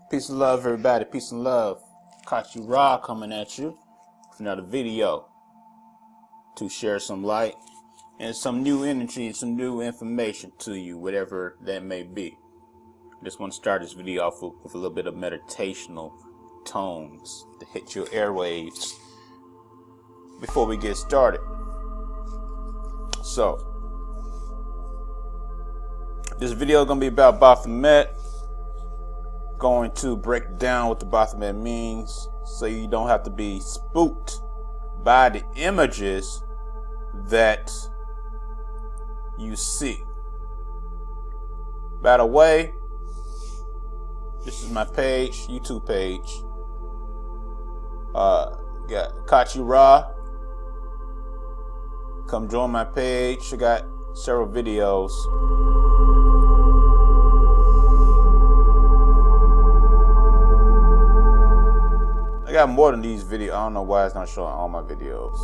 Peace and love, everybody. Peace and love. Caught you raw coming at you with another video to share some light and some new energy and some new information to you, whatever that may be. Just want to start this video off with a little bit of meditational tones to hit your airwaves before we get started. So, this video is going to be about Baphomet. Going to break down what the Baphomet means so you don't have to be spooked by the images that you see. By the way, this is my page, YouTube page. Got Kachi Ra. Come join my page. I got several videos. I got more than these videos. I don't know why it's not showing all my videos.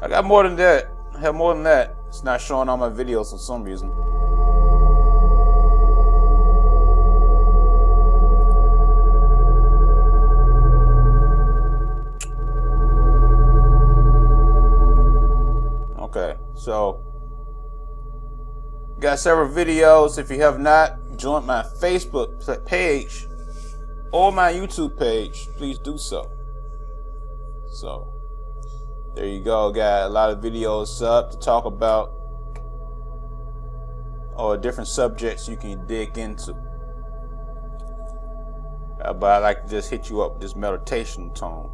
I got more than that. I have more than that. It's not showing all my videos for some reason. Okay, so got several videos. If you have not joined my Facebook page or my YouTube page, please do so. So there you go. Got a lot of videos up to talk about or different subjects you can dig into. But I like to just hit you up with this meditation tone.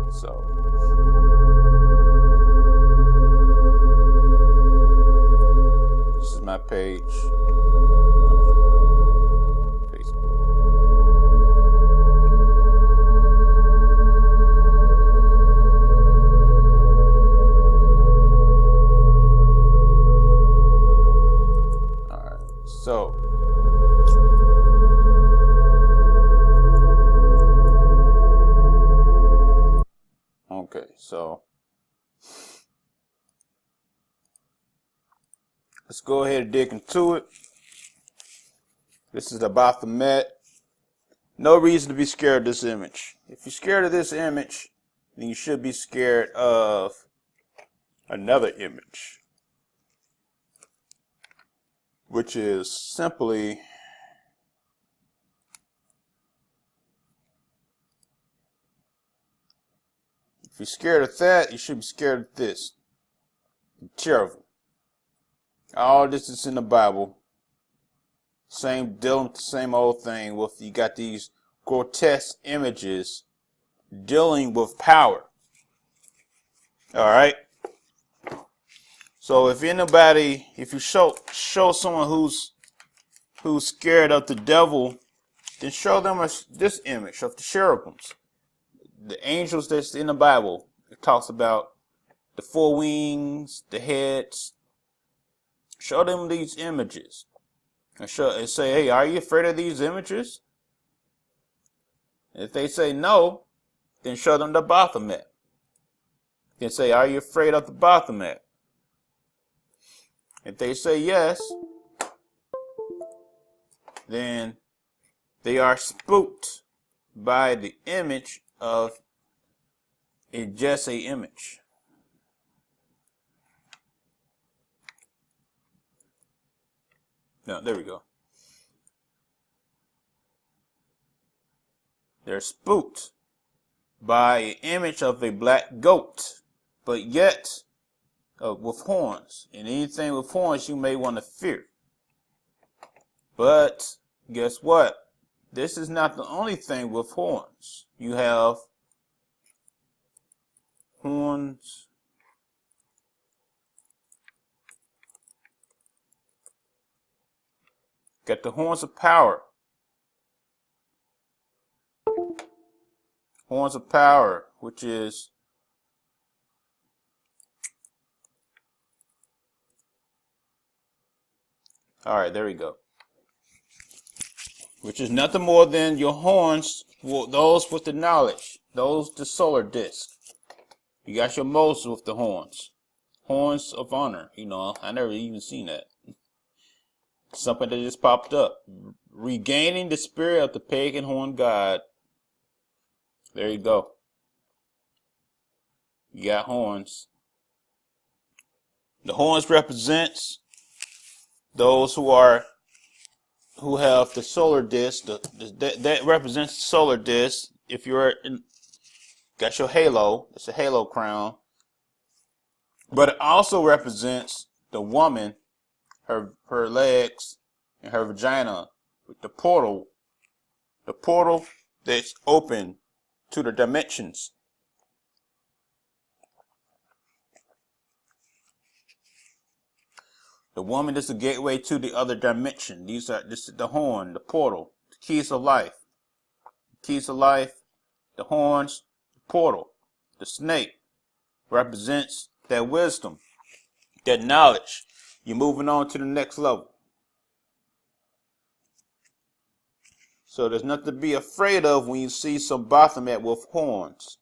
So this is my page. Facebook. Alright, so okay, so let's go ahead and dig into it. This is the Baphomet. No reason to be scared of this image. If you're scared of this image, then you should be scared of another image, which is simply if you're scared of that, you should be scared of this. Cherubim. All this is in the Bible. Dealing with the same old thing. With you got these grotesque images dealing with power. All right. So if you show someone who's scared of the devil, then show them this image of the cherubims, the angels that's in the Bible. It talks about the four wings, the heads. Show them these images and say, hey, are you afraid of these images? If they say no, then show them the Baphomet. Then say, are you afraid of the Baphomet? If they say yes, then they are spooked by the image of just an image. No, there we go. They're spooked by an image of a black goat, but yet with horns. And anything with horns you may want to fear. But guess what? This is not the only thing with horns. You have horns. Got the horns of power. Horns of power, which is all right, there we go. which is nothing more than your horns, those with the knowledge, those the solar disc. You got your Moses with the horns of honor. You know, I never even seen that. Something that just popped up. Regaining the spirit of the pagan horn god. There you go. You got horns. The horns represents those who have the solar disc. That represents the solar disc. If you're got your halo, it's a halo crown. But it also represents the woman, her legs, and her vagina with the portal that's open to the dimensions. The woman is the gateway to the other dimension. This is the horn, the portal, the keys of life. Keys of life, the horns, the portal, the snake represents that wisdom, that knowledge. You're moving on to the next level. So there's nothing to be afraid of when you see some Baphomet with horns.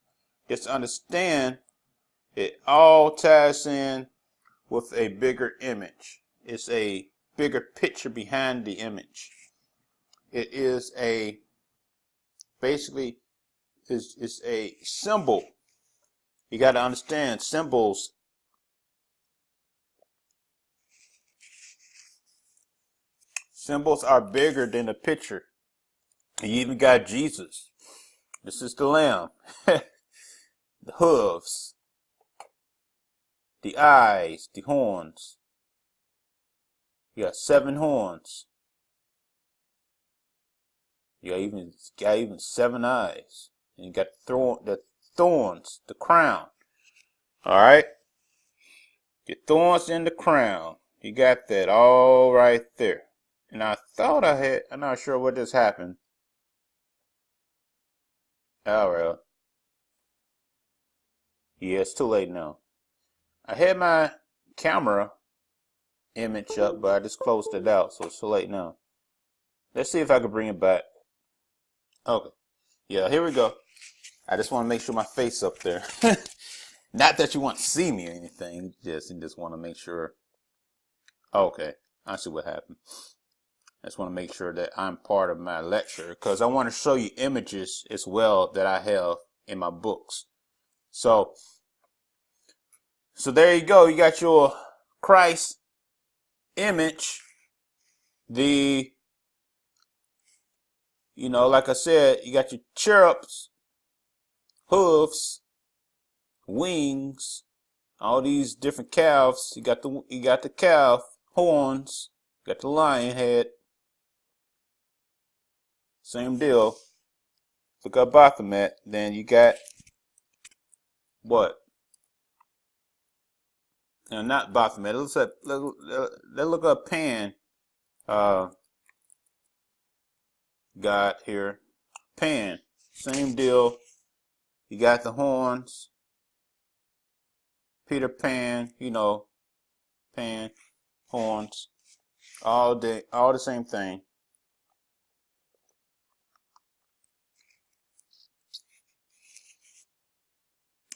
Just understand it all ties in with a bigger image. It's a bigger picture behind the image. It is basically it's a symbol. You got to understand symbols. Symbols are bigger than the picture. You even got Jesus. This is the lamb. The hooves. The eyes. The horns. You got 7 horns. You got even 7 eyes. And you got the thorns, the crown. Alright? Your thorns in the crown. You got that all right there. And I thought I'm not sure what just happened. Oh, well. Yeah, it's too late now. I had my camera image up, but I just closed it out, so it's too late now. Let's see if I can bring it back. Okay. Yeah, here we go. I just want to make sure my face up there. Not that you want to see me or anything. You just want to make sure. Okay. I see what happened. I just want to make sure that I'm part of my lecture, because I want to show you images as well that I have in my books. So there you go. You got your Christ image. Like I said, you got your cherubs, hooves, wings, all these different calves. You got the calf horns, you got the lion head. Same deal. Look up Baphomet. Then you got what? No, not Baphomet. Let's look up Pan. God here. Pan. Same deal. You got the horns. Peter Pan. Pan, horns. All the same thing.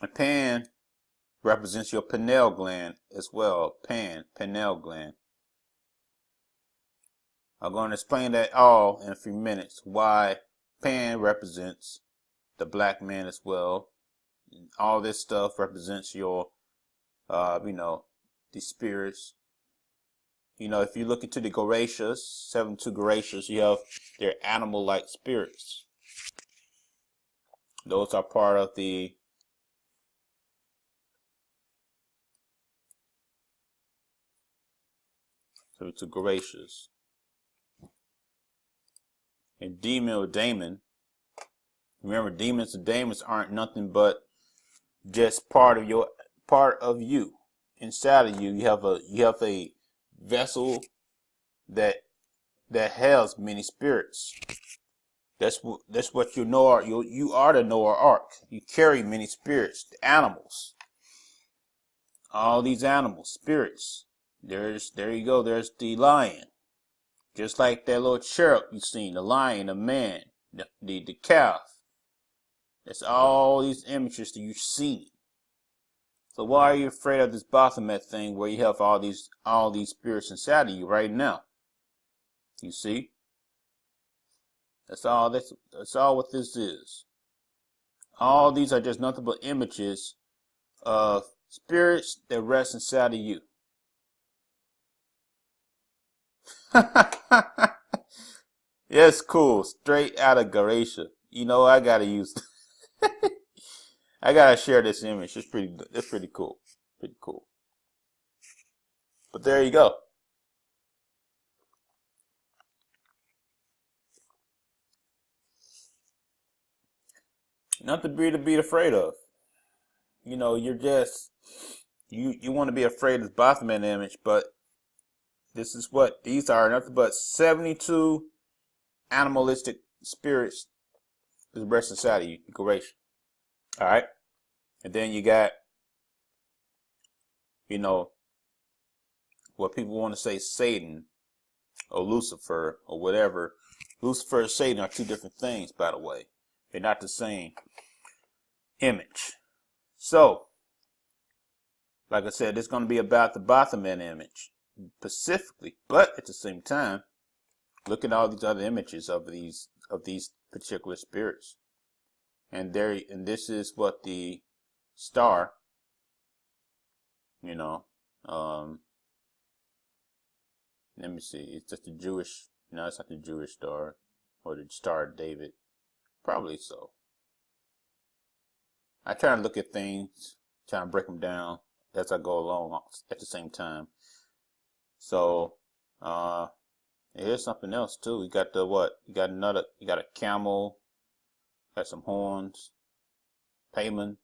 And Pan represents your pineal gland as well. Pineal gland. I'm going to explain that all in a few minutes. Why Pan represents the black man as well. And all this stuff represents your, the spirits. If you look into the Goetias, 72 Goetias, you have their animal-like spirits. Those are part of the to Goetias. And demon or daemon. Remember, demons and daemons aren't nothing but just part of you. Inside of you, you have a vessel that has many spirits. That's what you know. You are the Noah Ark. You carry many spirits, the animals. All these animals, spirits. There you go. There's the lion. Just like that little cherub you seen, the lion, the man, the calf. That's all these images that you've seen. So why are you afraid of this Baphomet thing where you have all these spirits inside of you right now? You see? That's all what this is. All these are just nothing but images of spirits that rest inside of you. Yes, cool. Straight out of Goetia. You know, I gotta use I gotta share this image. It's pretty cool. Pretty cool. But there you go. Nothing to be afraid of. You know, you're just you want to be afraid of this Baphomet image, but this is what these are. Nothing but 72 animalistic spirits that rest inside of you. Goetia. All right, and then you got, you know, what people want to say Satan or Lucifer or whatever. Lucifer and Satan are two different things, by the way. They're not the same image. So, like I said, it's going to be about the Baphomet image specifically, but at the same time, look at all these other images of these particular spirits. And this is what the star, you know, let me see, it's just a Jewish, no, it's not the Jewish star, or the Star of David, probably so. I try to look at things, try to break them down as I go along at the same time. So, here's something else too. You got you got a camel, got some horns, Payman,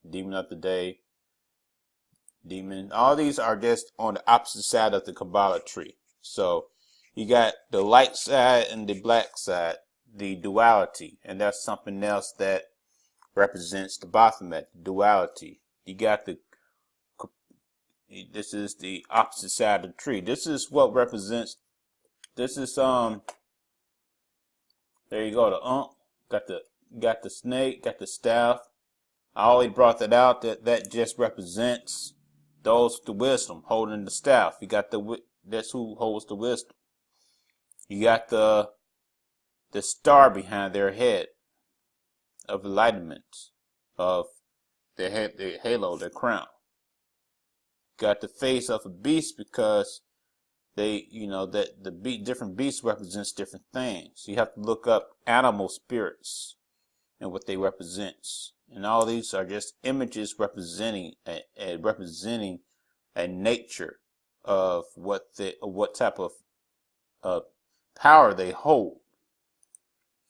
demon of the day, demon. All these are just on the opposite side of the Kabblah tree. So you got the light side and the black side, the duality, and that's something else that represents the Baphomet, the duality. You got this is the opposite side of the tree. This is what represents, this is, there you go, got the snake, got the staff. I always brought that out, that just represents those with the wisdom holding the staff. You got that's who holds the wisdom. You got the star behind their head of enlightenment, of their head, their halo, their crown. Got the face of a beast because they, you know, that different beasts represents different things. You have to look up animal spirits and what they represent. And all these are just images representing a nature of what type of power they hold.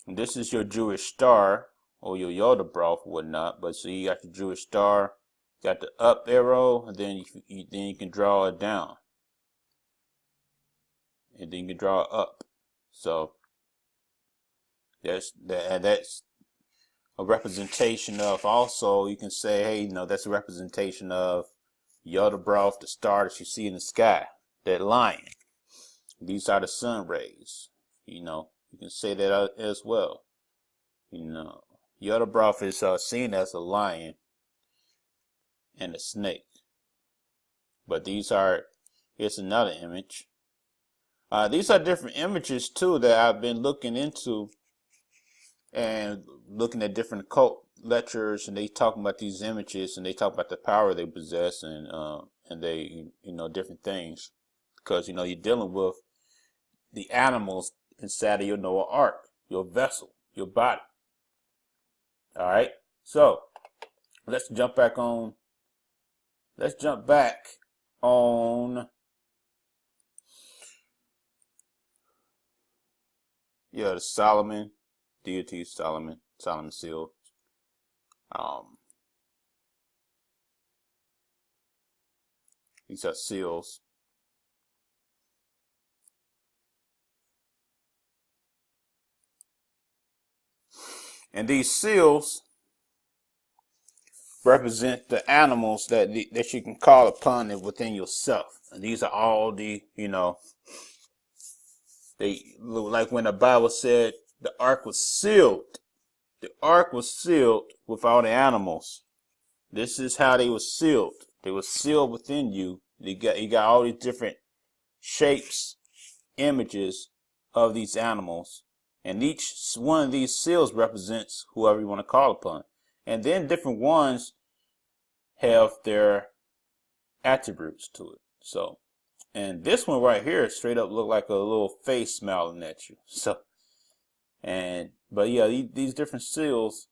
And this is your Jewish star or your Yoda broth or whatnot. But so you got the Jewish star, got the up arrow, and then you can draw it down, and then you can draw it up. So that's a representation of. Also, you can say, hey, you know, that's a representation of Yoda broth, the star that you see in the sky, that lion. These are the sun rays. You know, you can say that as well. You know, Yoda broth is seen as a lion and a snake. But here's another image. These are different images too that I've been looking into and looking at different occult lectures, and they talk about these images and they talk about the power they possess, and they, you know, different things, because, you know, you're dealing with the animals inside of your Noah ark, your vessel, your body. All right, so let's jump back on. Let's jump back on. Yeah, the Solomon deity, Solomon seal. These are seals. And these seals represent the animals that you can call upon within yourself. And these are all the, you know, They look like when the Bible said the ark was sealed. The ark was sealed with all the animals. This is how they were sealed. They were sealed within you. You got all these different shapes, images of these animals. And each one of these seals represents whoever you want to call upon. And then different ones have their attributes to it. So, and this one right here straight up look like a little face smiling at you. So, but yeah, these different seals,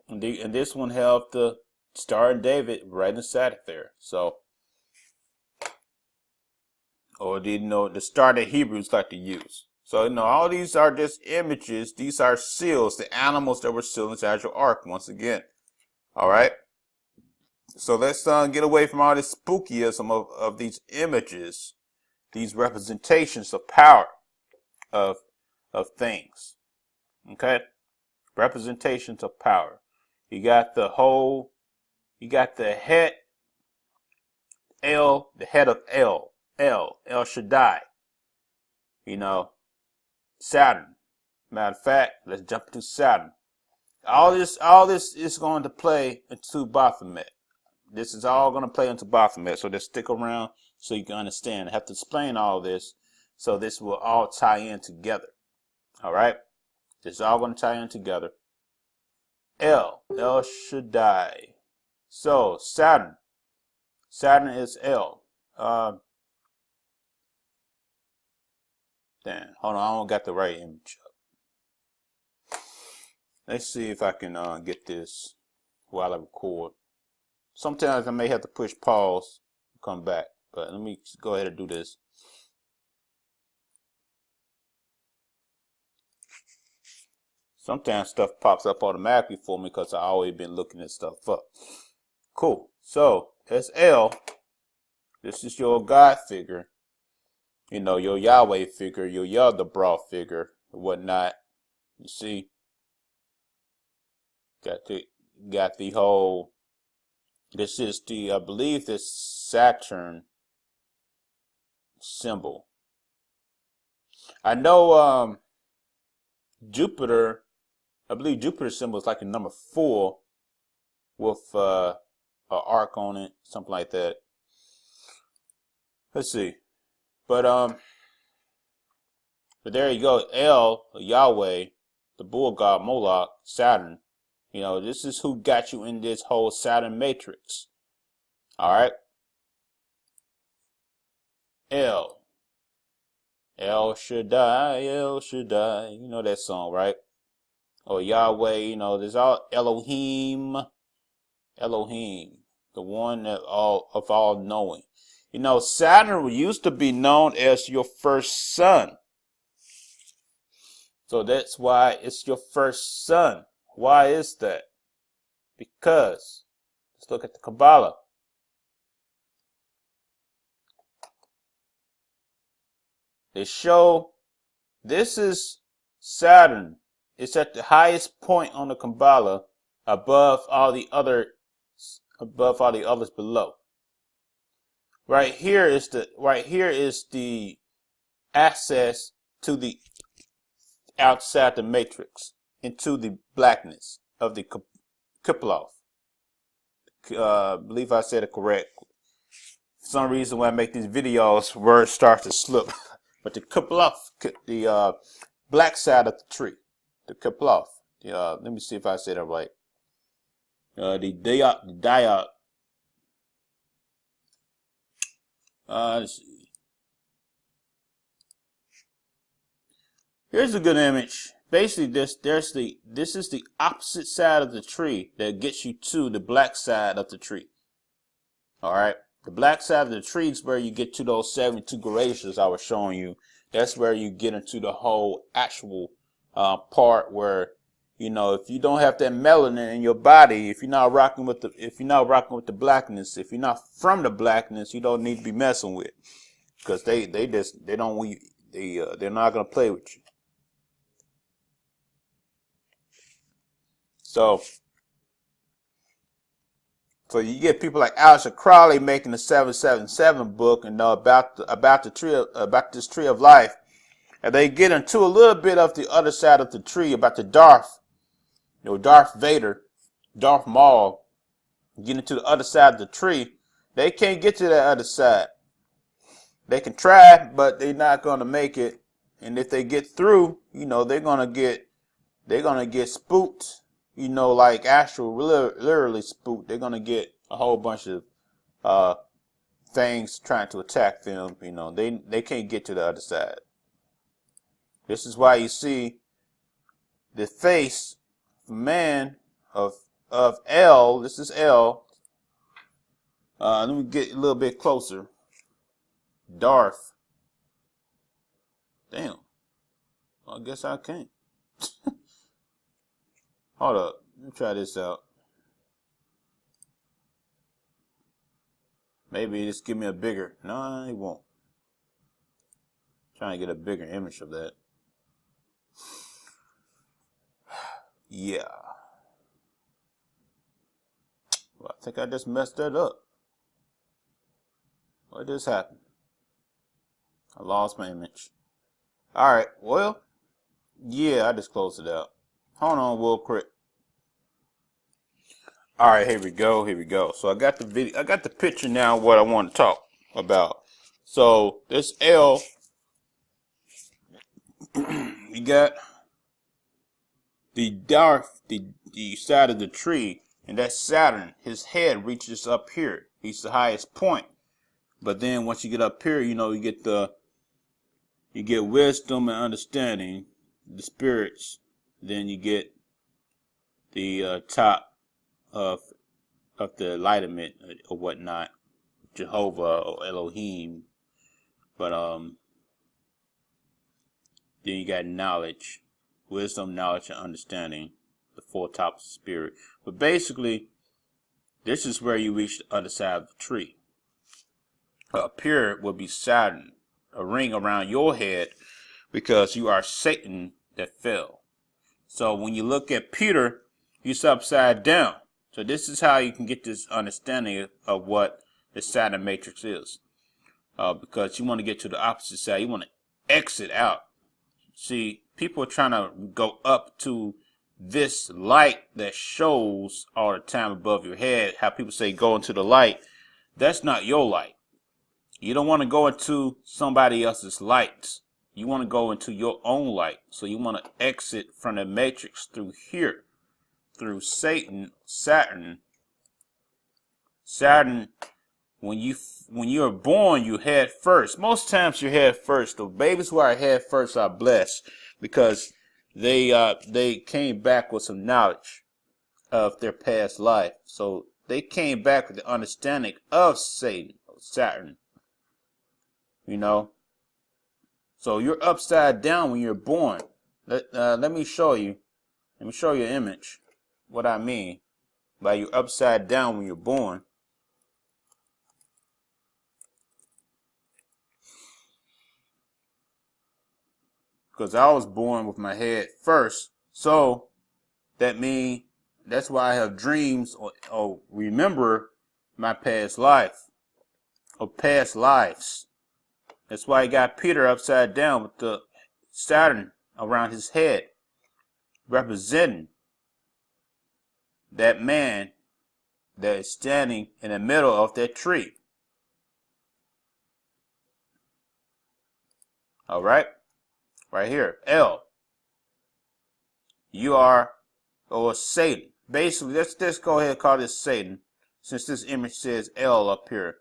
and this one have the Star of David right inside it there. So, or the star that Hebrews like to use. So, all these are just images. These are seals, the animals that were sealed inside your ark once again. All right. So let's get away from all this spookyism of these images, these representations of power of things. Okay? Representations of power. You got the head, the head of El Shaddai. Saturn. Matter of fact, let's jump to Saturn. All this is going to play into Baphomet. This is all going to play into Baphomet. So just stick around so you can understand. I have to explain all this so this will all tie in together. All right? This is all going to tie in together. El Shaddai. So Saturn is El. Damn, hold on, I don't got the right image up. Let's see if I can get this while I record. Sometimes I may have to push pause and come back, but let me go ahead and do this. Sometimes stuff pops up automatically for me because I've always been looking this stuff up. Cool. So, that's El. This is your God figure. Your Yahweh figure, your Yahweh figure, and whatnot. You see? Got the whole... This is I believe this Saturn symbol. I know Jupiter, I believe Jupiter's symbol is like a number 4 with an arc on it, something like that. Let's see. But there you go. El, Yahweh, the bull god Moloch, Saturn. This is who got you in this whole Saturn Matrix. All right. El Shaddai, El Shaddai. You know that song, right? Or Yahweh, there's all Elohim, the one that all knowing. Saturn used to be known as your first son. So that's why it's your first son. Why is that? Because, let's look at the Kabblah. They show this is Saturn. It's at the highest point on the Kabblah above all the others below. Right here is the access to the outside the matrix into the blackness of the Qliphoth. Believe I said it correct. For some reason when I make these videos, words start to slip. But the Qliphoth, the black side of the tree, the Qliphoth. Let me see if I said it right. The diode. Let's see. Here's a good image. Basically, this is the opposite side of the tree that gets you to the black side of the tree. All right, the black side of the tree is where you get to those 72 gradations I was showing you. That's where you get into the whole actual part where if you don't have that melanin in your body, if you're not rocking with the blackness, if you're not from the blackness, you don't need to be messing with, because they're not gonna play with you. So you get people like Aleister Crowley making the 777 book and about this tree of life, And they get into a little bit of the other side of the tree about the Darth, Darth Vader, Darth Maul, get into the other side of the tree. They can't get to that other side. They can try, but they're not going to make it. And if they get through, they're going to get spooked, like actual, literally spooked. They're going to get a whole bunch of things trying to attack them. They can't get to the other side. This is why you see the face of man of L. This is L. Let me get a little bit closer. Darth. Damn. Well, I guess I can't. Hold up. Let me try this out. Maybe just give me a bigger. No, it won't. Trying to get a bigger image of that. Yeah. Well, I think I just messed that up. What just happened? I lost my image. Alright, well, yeah, I just closed it out. Hold on, real quick. Alright, here we go. So I got the video, I got the picture now of what I want to talk about. So this L, you got the Darth, the side of the tree, and that's Saturn. His head reaches up here. He's the highest point. But then once you get up here, you get wisdom and understanding, the spirits. Then you get the top of the enlightenment or whatnot, Jehovah or Elohim. But then you got knowledge, wisdom, knowledge, and understanding, the four tops of spirit. But basically, this is where you reach the other side of the tree. Up here will be Saturn, a ring around your head, because you are Satan that fell. So when you look at Peter, he's upside down. So this is how you can get this understanding of what the Saturn Matrix is. Because you want to get to the opposite side. You want to exit out. See, people are trying to go up to this light that shows all the time above your head. How people say go into the light. That's not your light. You don't want to go into somebody else's light. You want to go into your own light. So you want to exit from the matrix through here. Through Saturn. Saturn, when you're born, you head first. Most times you head first. The babies who are head first are blessed because they came back with some knowledge of their past life. So they came back with the understanding of Saturn. So you're upside down when you're born. Let me show you. Let me show you an image. What I mean by you're upside down when you're born. Because I was born with my head first. So that means that's why I have dreams or remember my past life or past lives. That's why he got Peter upside down with the Saturn around his head, representing that man that is standing in the middle of that tree. All right, right here, L. You are, or Satan. Basically, let's just go ahead and call this Satan, since this image says L up here.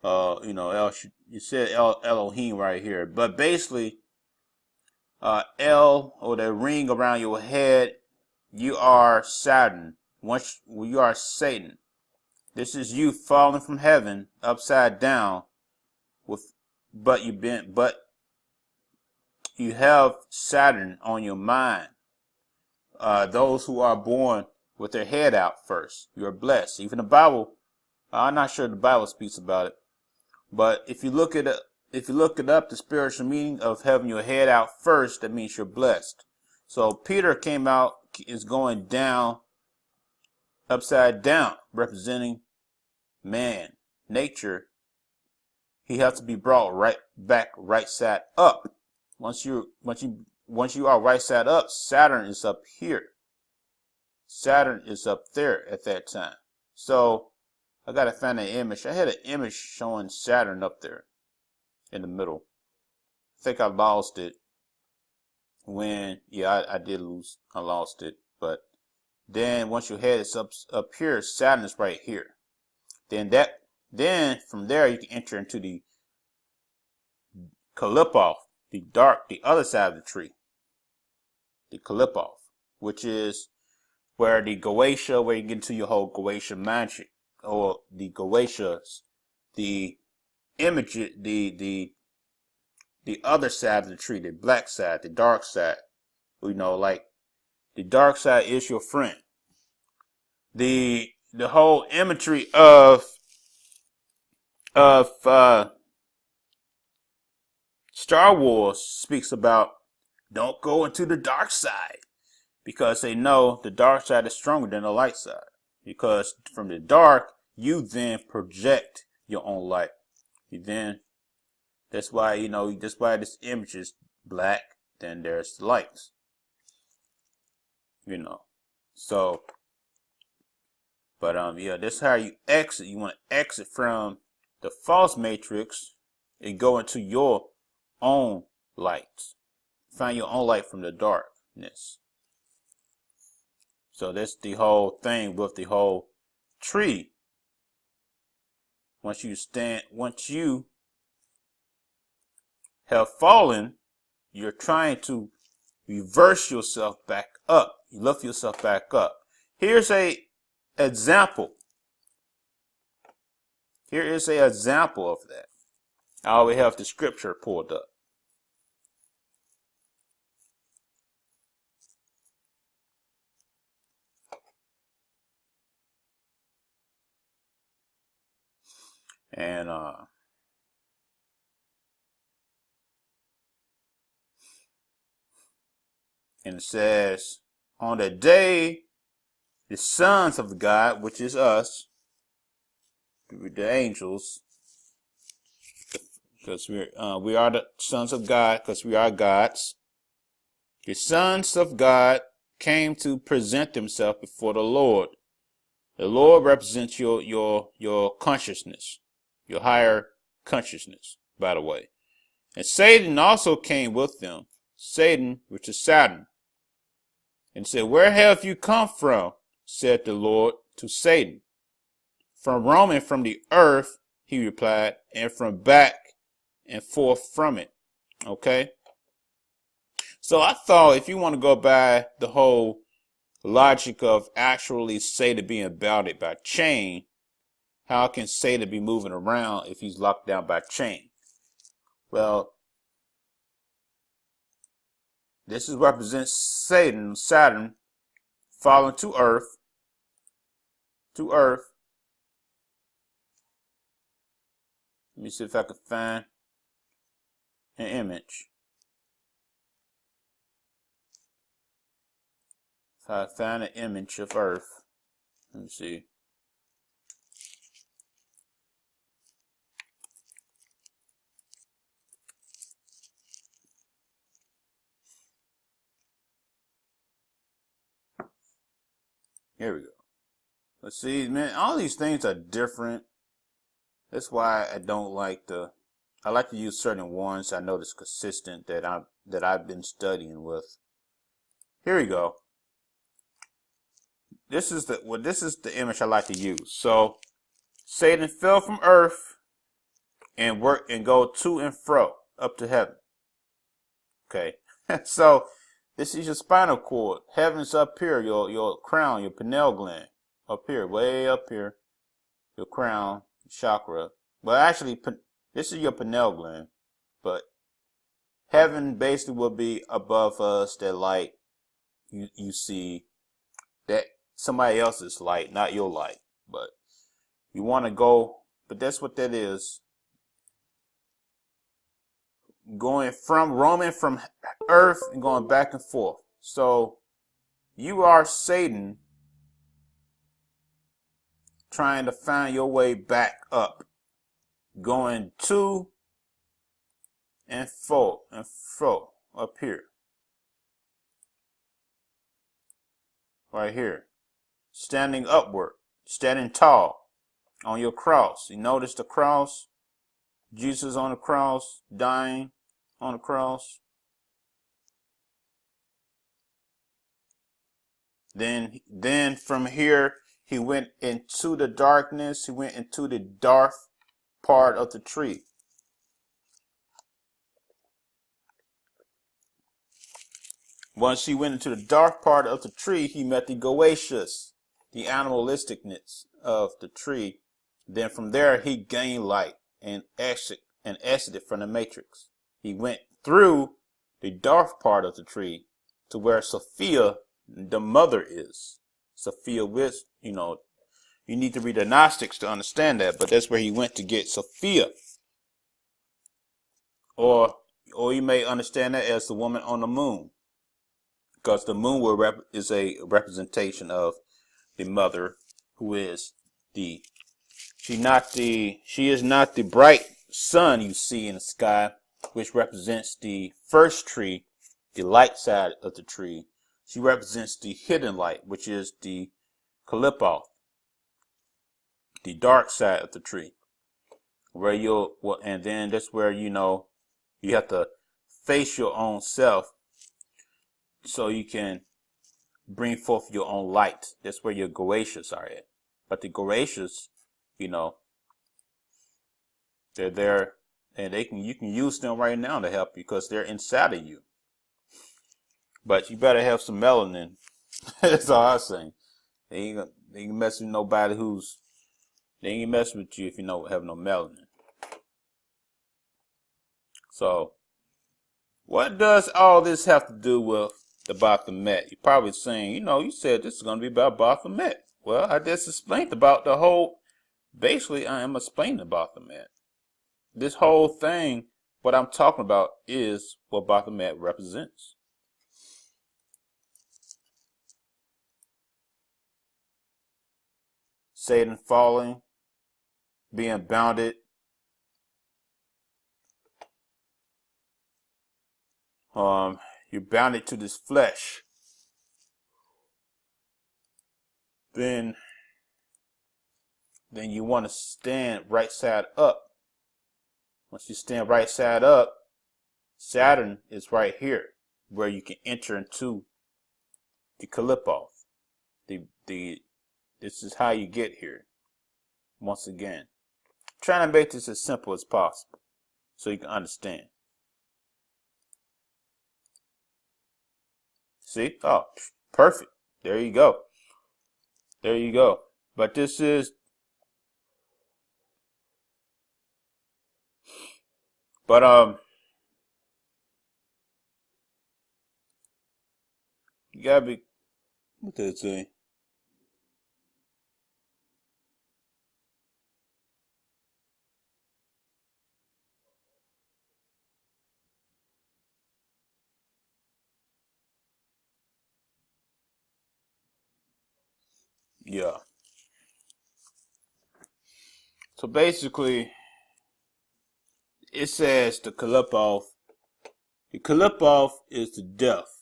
L, you said Elohim right here, but basically, L, or the ring around your head, you are Saturn. Once you are Satan. This is you falling from heaven upside down, but you have Saturn on your mind. Those who are born with their head out first, you're blessed. Even the Bible, I'm not sure the Bible speaks about it. But if you look it up, the spiritual meaning of having your head out first, that means you're blessed. So Peter came out, is going down, upside down, representing man, nature. He has to be brought right back, right side up. Once you are right side up, Saturn is up here. Saturn is up there at that time. So I gotta find an image. I had an image showing Saturn up there in the middle. I think I lost it when, yeah, I did lose. I lost it. But then once your head is up here, Saturn is right here. Then from there you can enter into the Qliphoth, the other side of the tree. The Qliphoth, which is where the Goetia, where you get into your whole Goetia magic, or the Goetias, the image, the other side of the tree, the black side, the dark side. You know, like the dark side is your friend. The whole imagery of Star Wars speaks about don't go into the dark side, because they know the dark side is stronger than the light side. Because from the dark, you then project your own light. That's why, that's why this image is black, then there's the lights. So, but yeah, this is how you exit. You want to exit from the false matrix and go into your own lights. Find your own light from the darkness. So that's the whole thing with the whole tree. Once you have fallen, you're trying to reverse yourself back up. You lift yourself back up. Here's a example. Here is an example of that. I always have the scripture pulled up. And it says, on the day the sons of God, which is us, the angels, because we are the sons of God, because we are gods. The sons of God came to present themselves before the Lord. The Lord represents your consciousness, your higher consciousness, by the way. And Satan also came with them. Satan, which is Saturn. And said, where have you come from? Said the Lord to Satan. From roaming from the earth, he replied, and from back and forth from it. Okay? So I thought, if you want to go by the whole logic of actually Satan being bounded by chain, how can Satan be moving around if he's locked down by chain? Well, this represents Saturn falling to earth. Let me see if I can find an image. If I find an image of Earth, let me see. Here we go. Let's see, man, all these things are different. That's why I don't like I like to use certain ones I know that's consistent that I've been studying with. Here we go. This is the image I like to use. So Satan fell from earth and go to and fro up to heaven. Okay. So this is your spinal cord. Heaven's up here, your crown, your pineal gland. Up here, way up here. Your crown, chakra. Well, actually, this is your pineal gland. But heaven basically will be above us, that light you see. That somebody else's light, not your light. But you want to go, but that's what that is. Roaming from earth and going back and forth. So you are Satan trying to find your way back up, going to and fro up here. Right here. Standing upward, standing tall on your cross. You notice the cross? Jesus on the cross, dying on the cross. Then from here, he went into the darkness. He went into the dark part of the tree. Once he went into the dark part of the tree, he met the Goetias, the animalisticness of the tree. Then from there, he gained light and exited from the matrix. He went through the dark part of the tree to where Sophia, the mother, is. Sophia with, you need to read the Gnostics to understand that, but that's where he went to get Sophia. Or you may understand that as the woman on the moon, because the moon is a representation of the mother, who is she is not the bright sun you see in the sky, which represents the first tree, the light side of the tree. She represents the hidden light, which is the Qliphoth, the dark side of the tree, and then that's where you have to face your own self so you can bring forth your own light. That's where your Goetias are at. But the Goetias, they're there, and you can use them right now to help you because they're inside of you. But you better have some melanin. That's all I'm saying. They ain't mess with nobody they ain't mess with you if you don't have no melanin. So, what does all this have to do with the Baphomet? You're probably saying, you said this is going to be about Baphomet. Well, I just explained about the whole, basically I am explaining about Baphomet. This whole thing, what I'm talking about is what Baphomet represents. Satan falling, being bounded, you're bounded to this flesh. Then you want to stand right side up. Once you stand right side up, Saturn is right here, where you can enter into the Qliphoth. This is how you get here. Once again, trying to make this as simple as possible so you can understand. See? Oh, perfect. There you go. There you go. But this is, you gotta be, what did it say? Yeah. So basically, it says the Qliphoth. The Qliphoth is the death.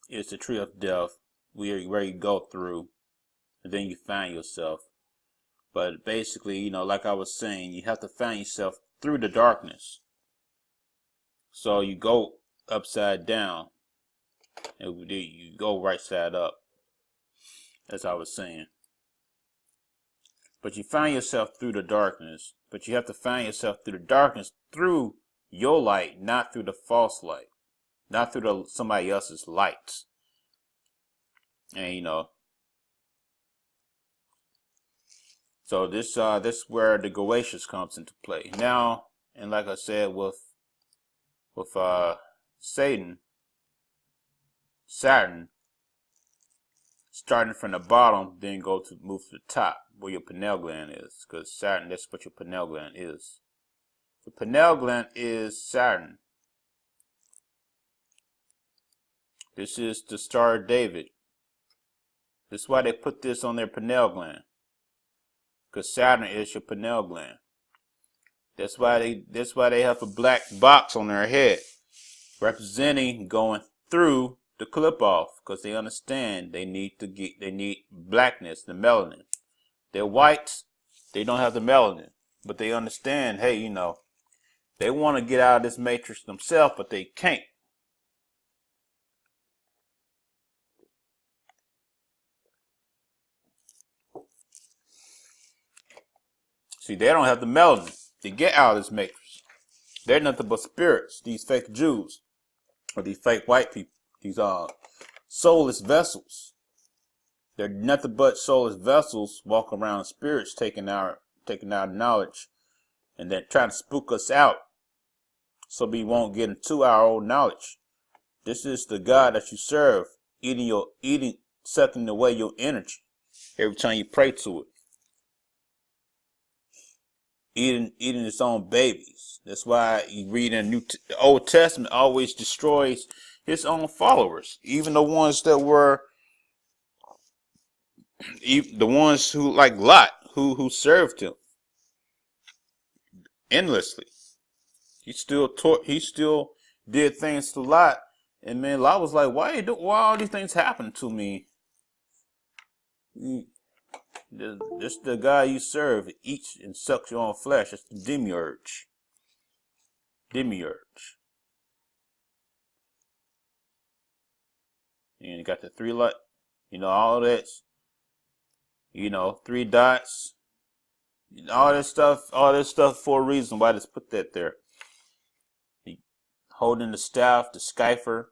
It's the tree of death where you go through, and then you find yourself. But basically, like I was saying, you have to find yourself through the darkness. So you go upside down, and you go right side up. As I was saying. But you find yourself through the darkness. But you have to find yourself through the darkness through your light, not through the false light. Not through somebody else's light. And so this where the Goetias comes into play. Now, and like I said, with Saturn, starting from the bottom, then move to the top where your pineal gland is, because Saturn, that's what your pineal gland is. The pineal gland is Saturn. This is the Star of David. That's why they put this on their pineal gland, because Saturn is your pineal gland. That's why they have a black box on their head, representing going through the Qliphoth, because they understand they need blackness, the melanin. They're whites, they don't have the melanin, but they understand, hey, you know, they want to get out of this matrix themselves, but they can't. See, they don't have the melanin to get out of this matrix. They're nothing but spirits, these fake Jews, or these fake white people, these soulless vessels. They're nothing but soulless vessels, walk around spirits, taking our knowledge, and then trying to spook us out, so we won't get into our own knowledge. This is the God that you serve, sucking away your energy every time you pray to it. Eating its own babies. That's why you read in the Old Testament always destroys his own followers, even the ones that were, the ones who, like Lot, who served him endlessly. He still did things to Lot, and man, Lot was like, why all these things happen to me? This the guy you serve eats and sucks your own flesh. It's the demiurge. And you got the three light, all that, 3 dots, all this stuff for a reason. Why just put that there? He holding the staff, the Scyther,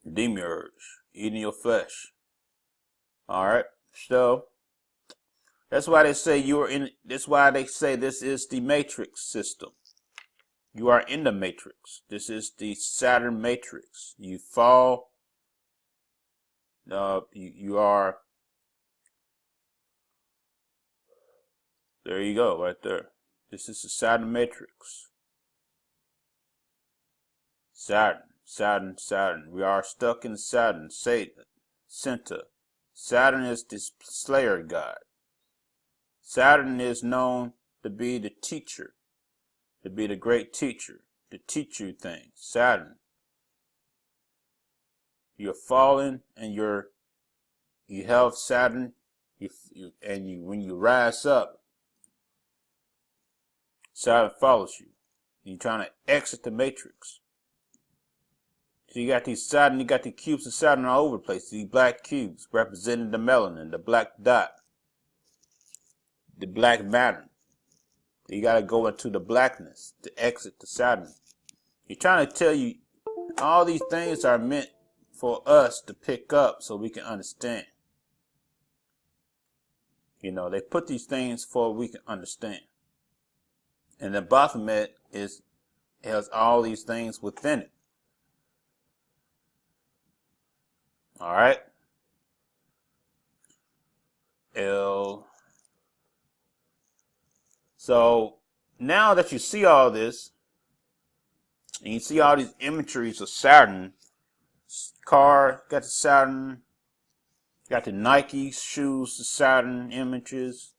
the demiurge, eating your flesh. All right, so that's why they say that's why they say this is the Matrix system. You are in the Matrix. This is the Saturn Matrix. You fall. You are. There you go, right there. This is the Saturn Matrix. Saturn. We are stuck in Saturn. Satan, center. Saturn is the slayer god. Saturn is known to be the teacher, to be the great teacher, to teach you things. Saturn. You're fallen, and you have Saturn, when you rise up, Saturn follows you. You're trying to exit the matrix. So you got these Saturn, you got the cubes of Saturn all over the place. These black cubes representing the melanin, the black dot, the black matter. You got to go into the blackness to exit the Saturn. You're trying to tell you all these things are meant for us to pick up so we can understand. They put these things for we can understand. And the Baphomet has all these things within it. All right. So now that you see all this, and you see all these imageries of Saturn, car, got the Saturn, got the Nike shoes, the Saturn images.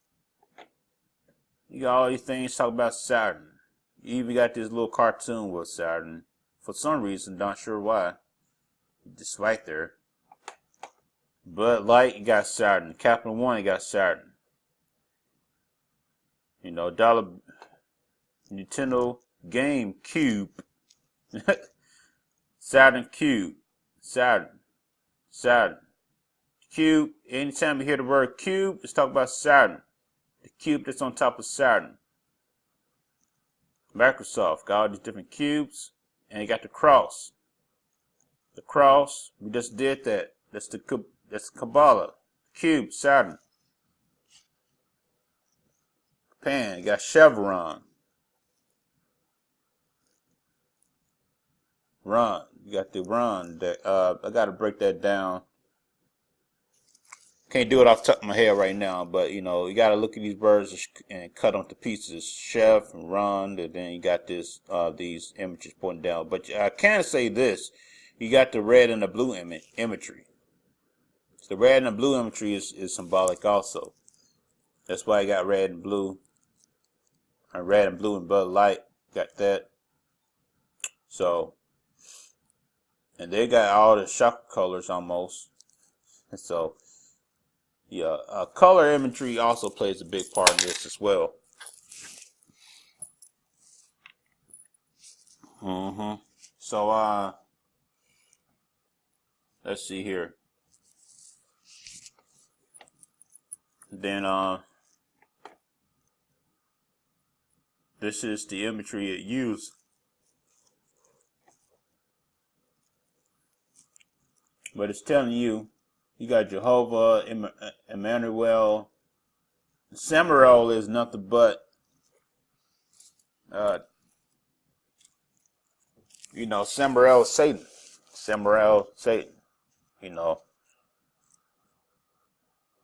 You got all these things talk about Saturn. You even got this little cartoon with Saturn. For some reason, not sure why. Just right there. Bud Light, you got Saturn. Capital One, you got Saturn. Nintendo Game Cube. Saturn Cube. Saturn. Cube. Anytime you hear the word cube, let's talk about Saturn. The cube that's on top of Saturn. Microsoft got all these different cubes, and you got the cross. The cross, we just did that. That's Kabblah. Cube, Saturn. Japan, you got chevron. Run. You got the run. I got to break that down. Can't do it off the top of my head right now, but you got to look at these birds and cut them to pieces. Chef and run, and then you got these images pointing down. But I can say this: you got the red and the blue imagery. The red and the blue imagery is symbolic also. That's why I got red and blue. And red and blue and Bud Light. Got that. So, and they got all the chakra colors almost. And so, yeah, color imagery also plays a big part in this as well. So, let's see here. Then, this is the imagery it used. But it's telling you, you got Jehovah, Emmanuel. Samael is nothing but, you know, Samael is Satan. Samael, Satan. You know,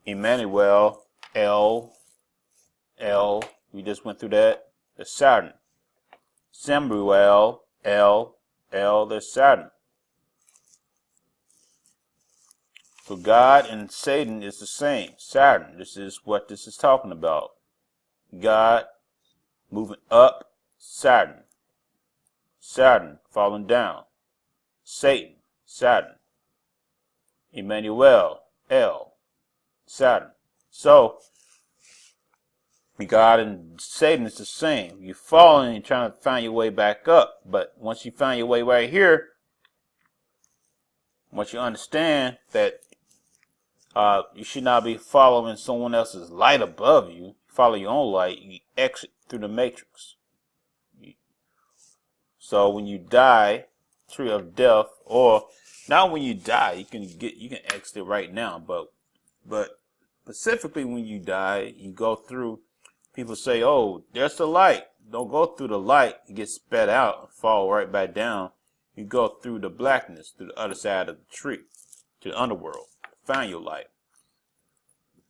Emmanuel, we just went through that. There's Saturn. Samuel, there's Saturn. So God and Satan is the same. Saturn. This is what this is talking about. God moving up. Saturn. Saturn falling down. Satan. Saturn. Emmanuel. Saturn. So God and Satan is the same. You're falling and trying to find your way back up. But once you find your way right here, once you understand that you should not be following someone else's light above you. Follow your own light. You exit through the matrix. So when you die, tree of death, or not when you die, you can exit right now. But specifically when you die, you go through. People say, "Oh, there's the light." Don't go through the light. You get sped out and fall right back down. You go through the blackness, to the other side of the tree, to the underworld. Find your light.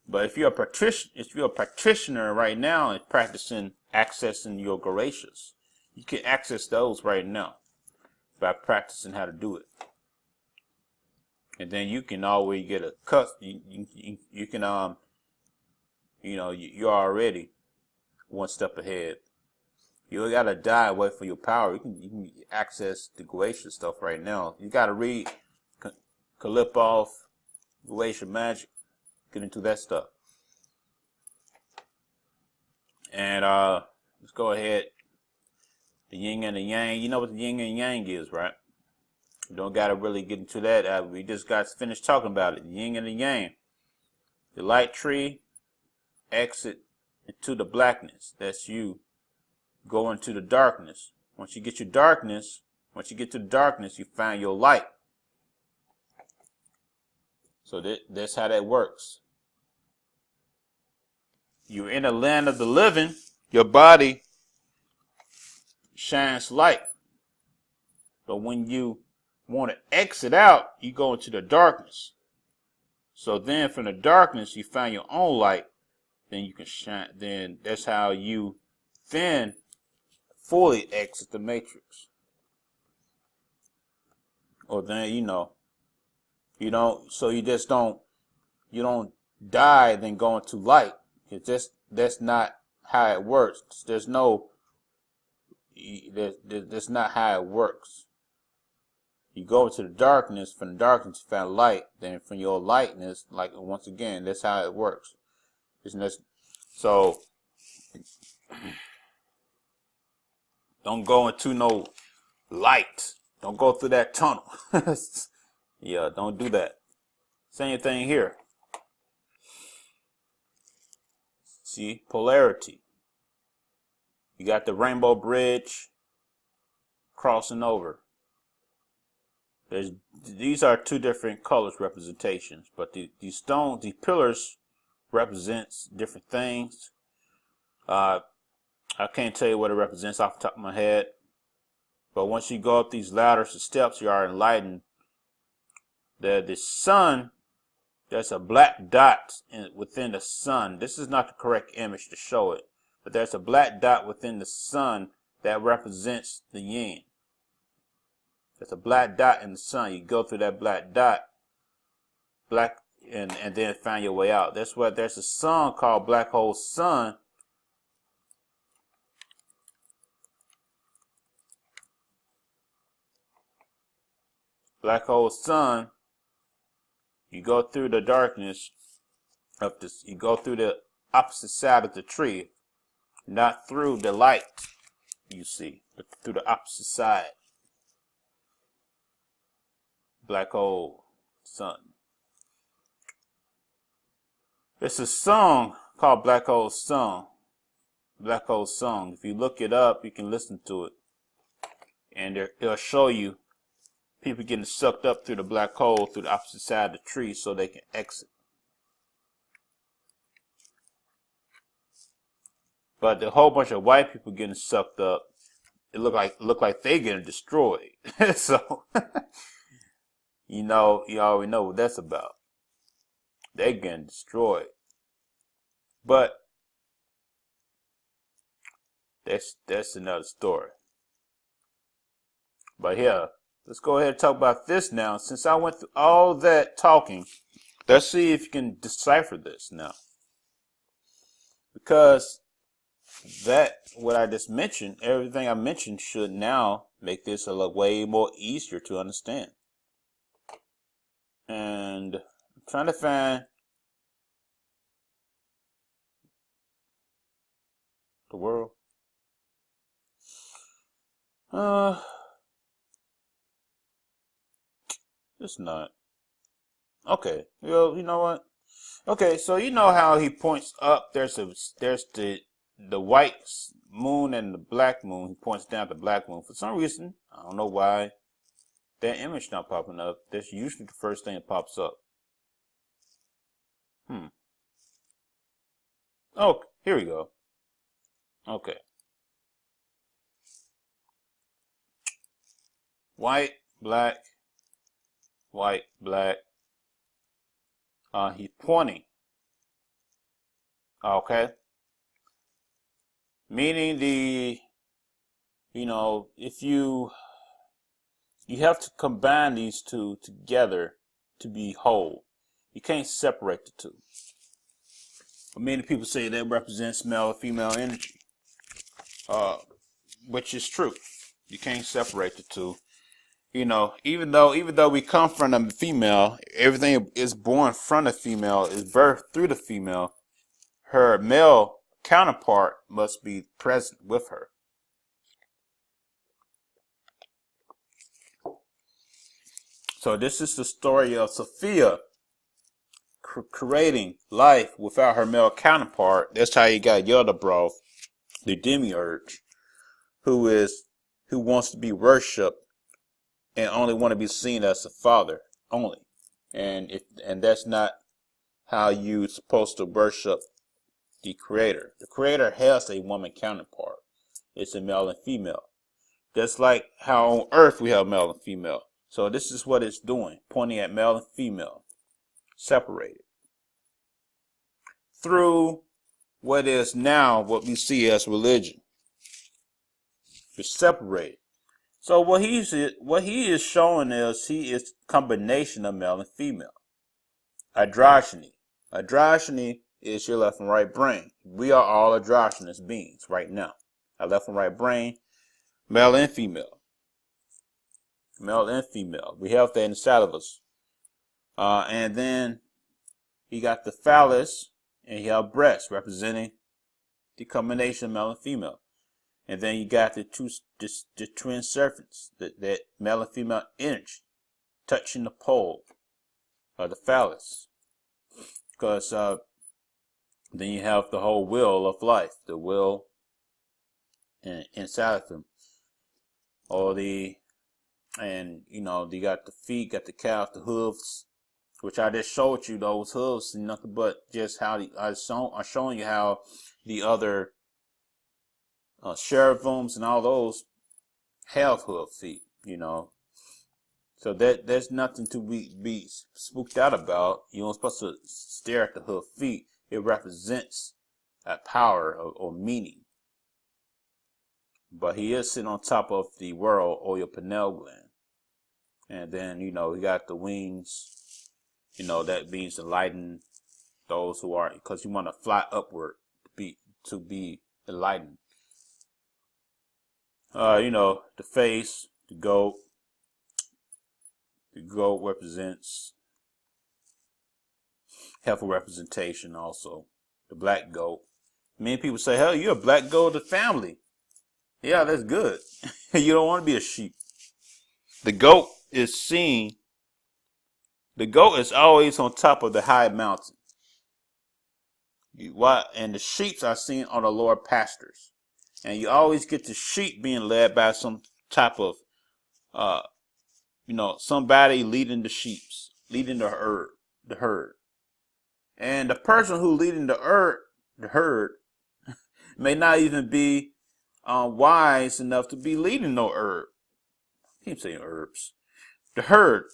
But if you're a practitioner right now and practicing accessing your Goetias, you can access those right now by practicing how to do it. And then you can always get a cut. You can you know, you're already one step ahead. You gotta die away for your power. You can access the Goetia stuff right now. You gotta read Qliphoth, Goetia magic. Get into that stuff. And let's go ahead. The yin and the yang. You know what the yin and yang is, right? You don't gotta really get into that. We just got finished talking about it. The yin and the yang. The light tree, exit into the blackness. That's you. Go into the darkness. Once you get to the darkness, you find your light. So that's how that works. You're in the land of the living. Your body shines light. But when you want to exit out, you go into the darkness. So then from the darkness, you find your own light. Then you can shine. Then that's how you then fully exit the matrix. Or then, you know, you don't die, then go into light. That's not how it works. That's not how it works. You go into the darkness, from the darkness you find light, then from your lightness, like once again, that's how it works. So don't go into no light. Don't go through that tunnel. Yeah, don't do that. Same thing here. See, polarity. You got the rainbow bridge crossing over. These are two different colors representations, but these pillars represents different things. I can't tell you what it represents off the top of my head, but once you go up these ladders and steps, you are enlightened. The sun, there's a black dot within the sun. This is not the correct image to show it, but there's a black dot within the sun that represents the yin. There's a black dot in the sun. You go through that black dot. and then find your way out. That's why there's a song called Black Hole Sun. Black Hole Sun, you go through the darkness of this, you go through the opposite side of the tree, not through the light you see, but through the opposite side. Black Hole Sun. It's a song called Black Hole Song. Black Hole Song. If you look it up, you can listen to it. And it'll show you people getting sucked up through the black hole through the opposite side of the tree so they can exit. But the whole bunch of white people getting sucked up, it look like they getting destroyed. So you already know what that's about. They getting destroyed. But that's another story. But yeah, let's go ahead and talk about this now. Since I went through all that talking, let's see if you can decipher this now. Because what I just mentioned, everything I mentioned should now make this a lot way more easier to understand. And I'm trying to find the world. It's not. Okay. Well, you know what? Okay, so you know how he points up. There's the white moon and the black moon. He points down at the black moon. For some reason, I don't know why, that image not popping up. That's usually the first thing that pops up. Oh, here we go. Okay. White, black, white, black. He's pointing. Okay. Meaning if you have to combine these two together to be whole. You can't separate the two. But many people say that represents male or female energy. Which is true. You can't separate the two. Even though we come from a female, everything is born from a female, is birthed through the female. Her male counterpart must be present with her. So this is the story of Sophia creating life without her male counterpart. That's how you got Yaldabaoth, the demiurge, who wants to be worshipped and only want to be seen as a father only. And that's not how you're supposed to worship the creator. The creator has a woman counterpart. It's a male and female. Just like how on earth we have male and female. So this is what it's doing, pointing at male and female, separated. Through what is now what we see as religion. It's separated. So what he is showing is he is combination of male and female. Androgyny. Androgyny is your left and right brain. We are all androgynous beings right now. Our left and right brain, male and female. Male and female. We have that inside of us. And then he got the phallus and he have breasts representing the combination of male and female. And then you got the twin serpents, that male and female energy touching the pole of the phallus. Because then you have the whole wheel of life, the wheel inside of them. You got the feet, got the calf, the hooves, which I just showed you. Those hooves and nothing but just how I'm showing you how the other cherubims and all those have hoof feet, So there's nothing to be spooked out about. You're not supposed to stare at the hoof feet. It represents a power or meaning. But he is sitting on top of the world or your pineal gland. And then, we got the wings That means enlighten those who are, because you want to fly upward to be enlightened. The face, the goat. The goat represents heifer representation also. The black goat. Many people say, hell, you're a black goat of the family. Yeah, that's good. You don't want to be a sheep. The goat is always on top of the high mountain. And the sheep are seen on the lower pastures. And you always get the sheep being led by some type of, somebody leading the sheep, leading the herd. And the person who leading the herd, may not even be wise enough to be leading no herb. I keep saying herbs. The herd.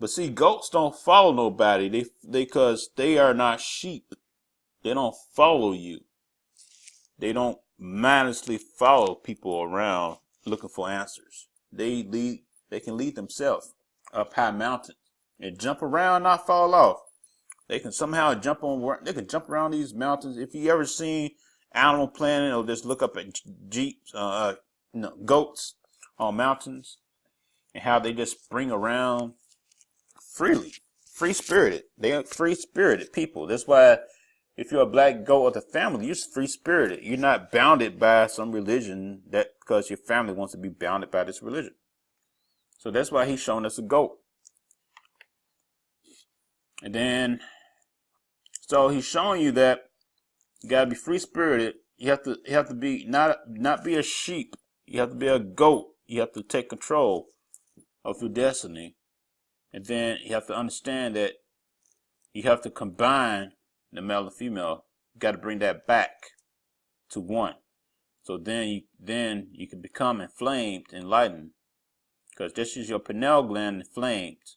But see, goats don't follow nobody. Because they are not sheep. They don't follow you. They don't mindlessly follow people around looking for answers. They can lead themselves up high mountains and jump around, not fall off. They can somehow jump around these mountains. If you ever seen Animal Planet, or just look up at goats on mountains and how they just spring around freely, free-spirited. They are free-spirited people. That's why if you're a black goat of the family, you're free-spirited. You're not bounded by some religion because your family wants to be bounded by this religion. So that's why he's showing us a goat. And then, so he's showing you that you gotta be free-spirited. You have to be not be a sheep. You have to be a goat. You have to take control of your destiny. And then you have to understand that you have to combine the male and female. You got to bring that back to one. So then you can become inflamed, enlightened, because this is your pineal gland inflamed.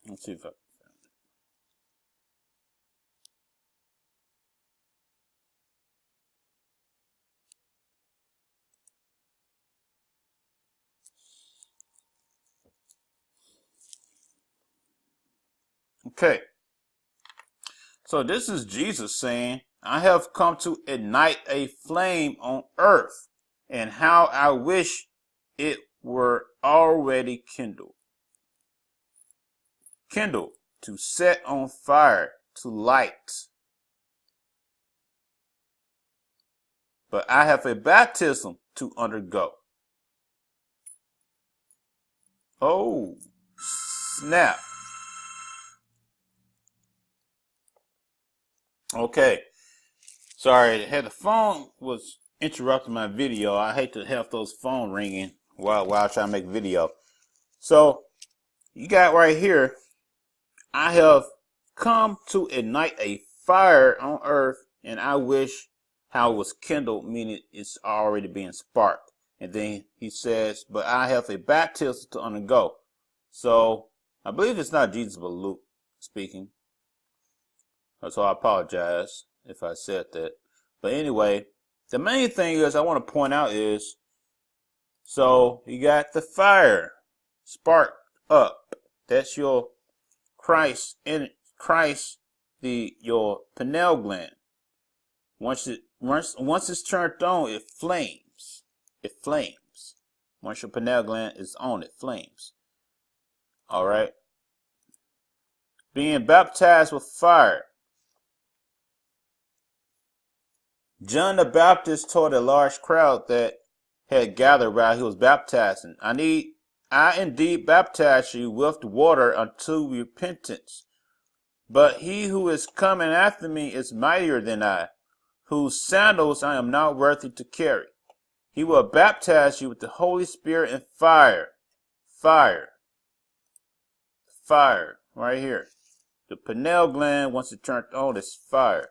Let's see if I can find it. Okay. So this is Jesus saying, I have come to ignite a flame on earth, and how I wish it were already kindled. Kindled, to set on fire, to light. But I have a baptism to undergo. Oh, snap. Okay. Sorry, the phone was interrupting my video. I hate to have those phones ringing while I try to make a video. So, you got right here, I have come to ignite a fire on earth, and I wish how it was kindled, meaning it's already being sparked. And then he says, but I have a baptism to undergo. So, I believe it's not Jesus but Luke speaking. So I apologize if I said that. But anyway, the main thing is I want to point out is, so you got the fire sparked up. That's your Christ in your pineal gland. Once it's turned on, it flames. It flames. Once your pineal gland is on, it flames. All right. Being baptized with fire. John the Baptist told a large crowd that had gathered while he was baptizing, I indeed baptize you with water unto repentance. But he who is coming after me is mightier than I, whose sandals I am not worthy to carry. He will baptize you with the Holy Spirit and fire. Fire. Fire. Right here. The pineal gland, once it turned on, is fire.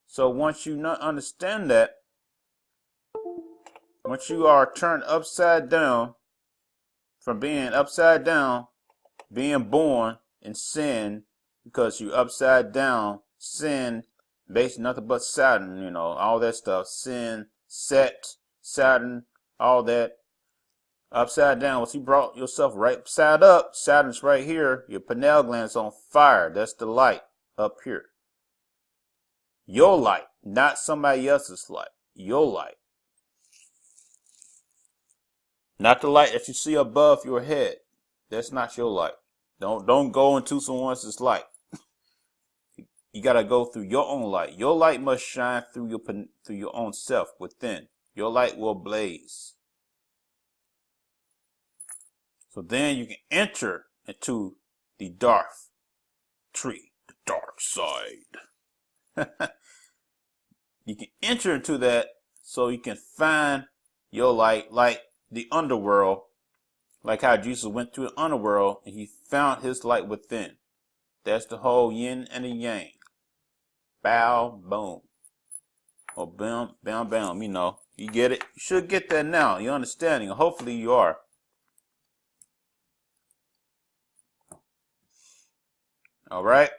So once you understand that, once you are turned upside down, from being upside down, being born in sin, because you upside down, sin, basically nothing but Saturn, you know, all that stuff, sin, Set, Saturn, all that, upside down. Once you brought yourself right side up, Saturn's right here, your pineal gland's on fire. That's the light up here. Your light, not somebody else's light. Your light. Not the light that you see above your head. That's not your light. Don't go into someone else's light. You gotta go through your own light. Your light must shine through your own self within. Your light will blaze. So then you can enter into the dark tree, the dark side. You can enter into that so you can find your light, like the underworld, like how Jesus went through the underworld and he found his light within. That's the whole yin and the yang. Bow, boom. Or bam, bam, bam. You know, you get it? You should get that now. You're understanding. Hopefully you are. All right.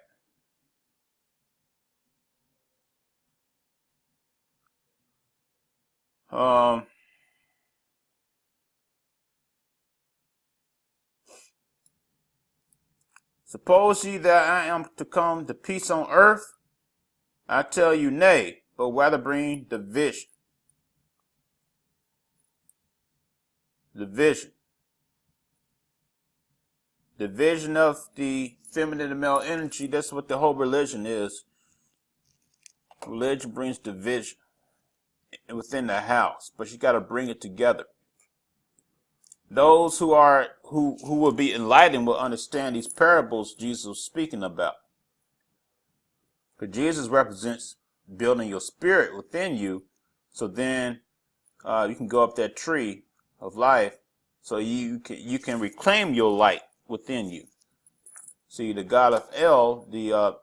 Suppose ye that I am to come to peace on earth? I tell you, nay, but rather bring division. Division. Division of the feminine and male energy. That's what the whole religion is. Religion brings division within the house, but you got to bring it together. Those who will be enlightened will understand these parables Jesus was speaking about. Because Jesus represents building your spirit within you, so then you can go up that tree of life, so you can reclaim your light within you. See, the God of El, the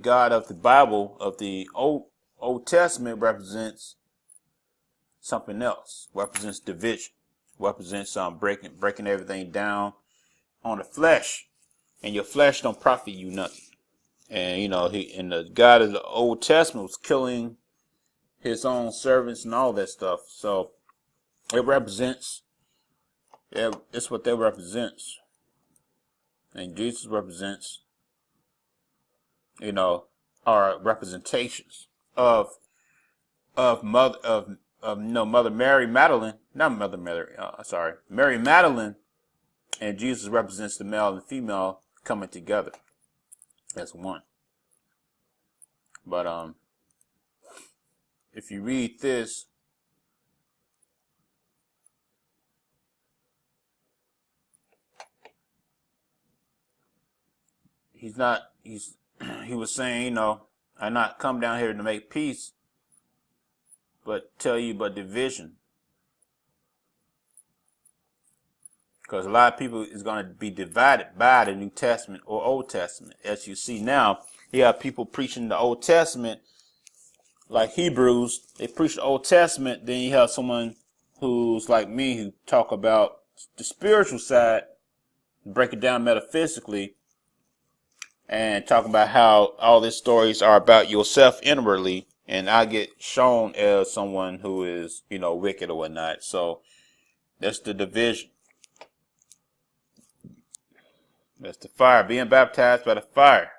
God of the Bible of the Old Testament represents something else. Represents division. Represents breaking everything down on the flesh, and your flesh don't profit you nothing. And the God of the Old Testament was killing his own servants and all that stuff. So it represents. It's what that represents. And Jesus represents, our representations of Mother Mary Magdalene, not Mother Mary, Mary Magdalene, and Jesus represents the male and female coming together as one. But if you read this, he was saying, I not come down here to make peace, but tell you about division. Because a lot of people is going to be divided by the New Testament or Old Testament. As you see now, you have people preaching the Old Testament, like Hebrews. They preach the Old Testament. Then you have someone who's like me, who talk about the spiritual side, break it down metaphysically, and talk about how all these stories are about yourself inwardly. And I get shown as someone who is, wicked or whatnot. So that's the division. That's the fire. Being baptized by the fire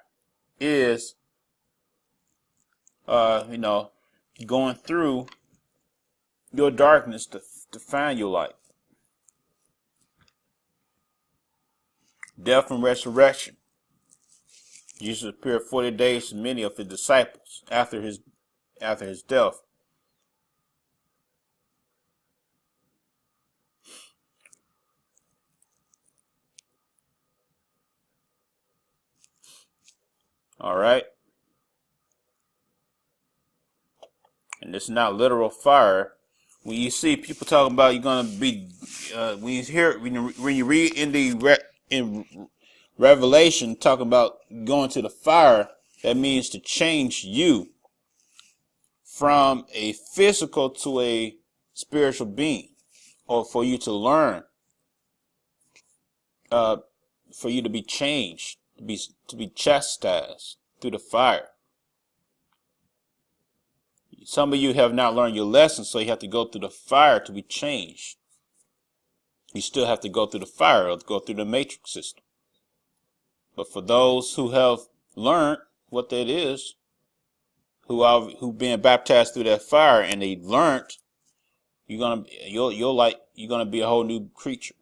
is, going through your darkness to find your light. Death and resurrection. Jesus appeared 40 days to many of his disciples after his death. All right. And it's not literal fire. When you see people talking about you're gonna be, when you read in in Revelation talking about going to the fire, that means to change you from a physical to a spiritual being, or for you to learn, for you to be changed, to be chastised through the fire. Some of you have not learned your lesson, so you have to go through the fire to be changed. You still have to go through the fire or go through the matrix system. But for those who have learned what that is, who been baptized through that fire, and they learned, you're gonna be a whole new creature.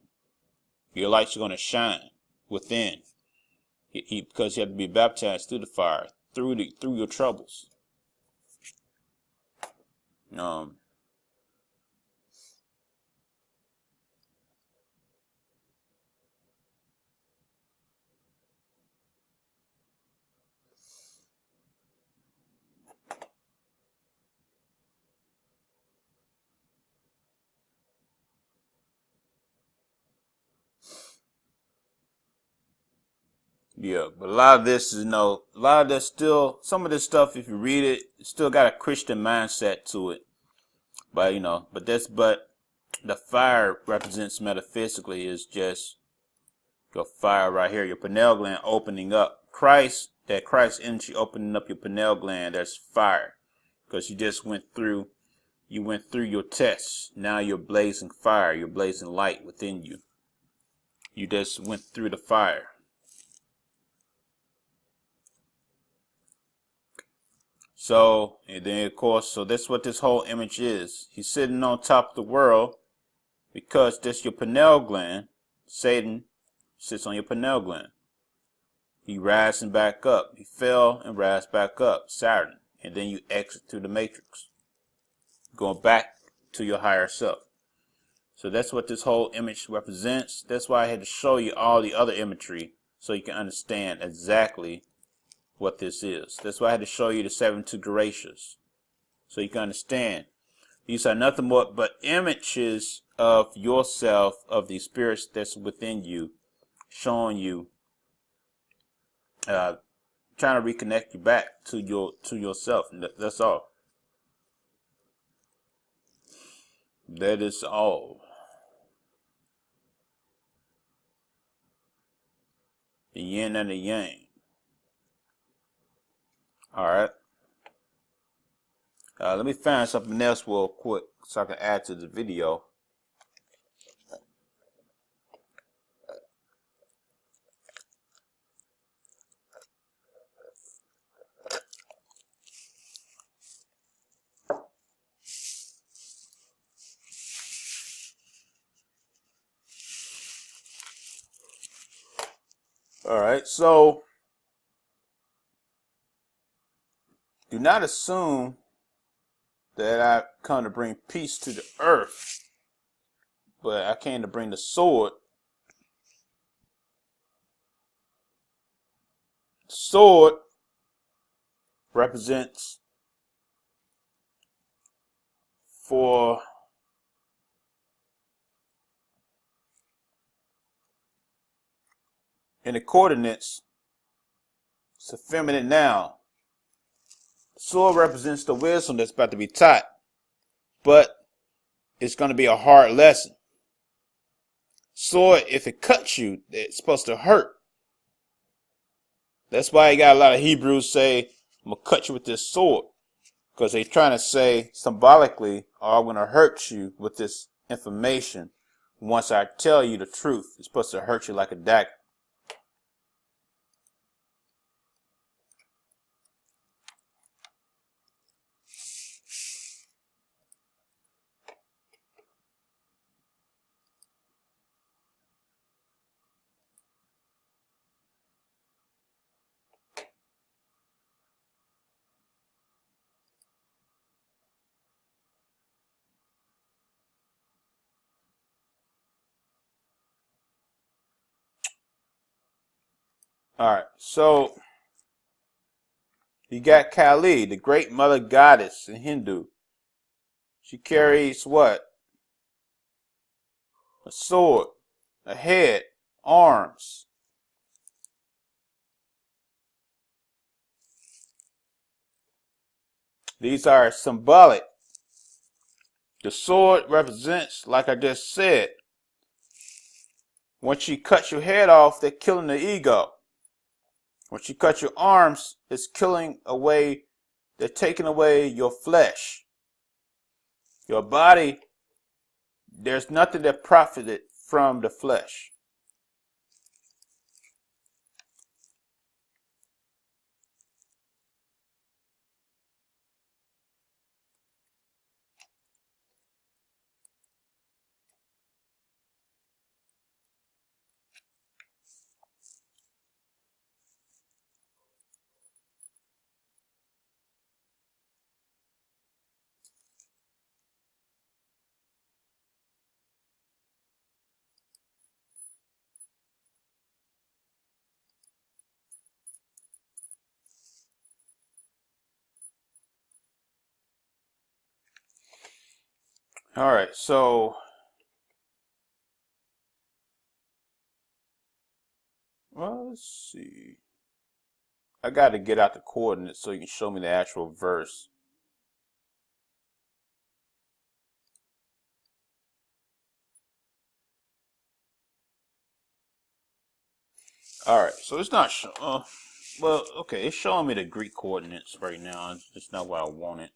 Your light's gonna shine within, because you have to be baptized through the fire, through your troubles. Yeah, but a lot of this is, a lot of this still, some of this stuff, if you read it, it's still got a Christian mindset to it. But, but the fire represents metaphysically is just your fire right here, your pineal gland opening up. That Christ energy opening up your pineal gland, that's fire. Because you just went through your tests. Now you're blazing fire, you're blazing light within you. You just went through the fire. So, and then of course, so that's what this whole image is. He's sitting on top of the world because that's your pineal gland. Satan sits on your pineal gland. He rising back up. He fell and rise back up, Saturn. And then you exit through the matrix, going back to your higher self. So that's what this whole image represents. That's why I had to show you all the other imagery so you can understand exactly what this is. That's why I had to show you the 72 Goetias, so you can understand. These are nothing more but images of yourself, of the spirits that's within you, showing you, trying to reconnect you back to yourself. And that's all. That is all. The yin and the yang. All right. Let me find something else real quick so I can add to the video. All right, so do not assume that I come to bring peace to the earth, but I came to bring the sword. The sword represents for in the coordinates, it's a feminine noun. The sword represents the wisdom that's about to be taught, but it's going to be a hard lesson. Sword, if it cuts you, it's supposed to hurt. That's why you got a lot of Hebrews say, I'm going to cut you with this sword. Because they're trying to say symbolically, I'm going to hurt you with this information. Once I tell you the truth, it's supposed to hurt you like a dagger. All right, so You got Kali, the great mother goddess in Hindu. She carries what? A sword, a head, arms. These are symbolic. The sword represents, like I just said, once you cut your head off, they're killing the ego. Once you cut your arms, it's killing away, they're taking away your flesh. Your body, there's nothing that profited from the flesh. All right, so well, let's see. I got to get out the coordinates so you can show me the actual verse. All right, so it's not well, okay, it's showing me the Greek coordinates right now. It's not what I wanted,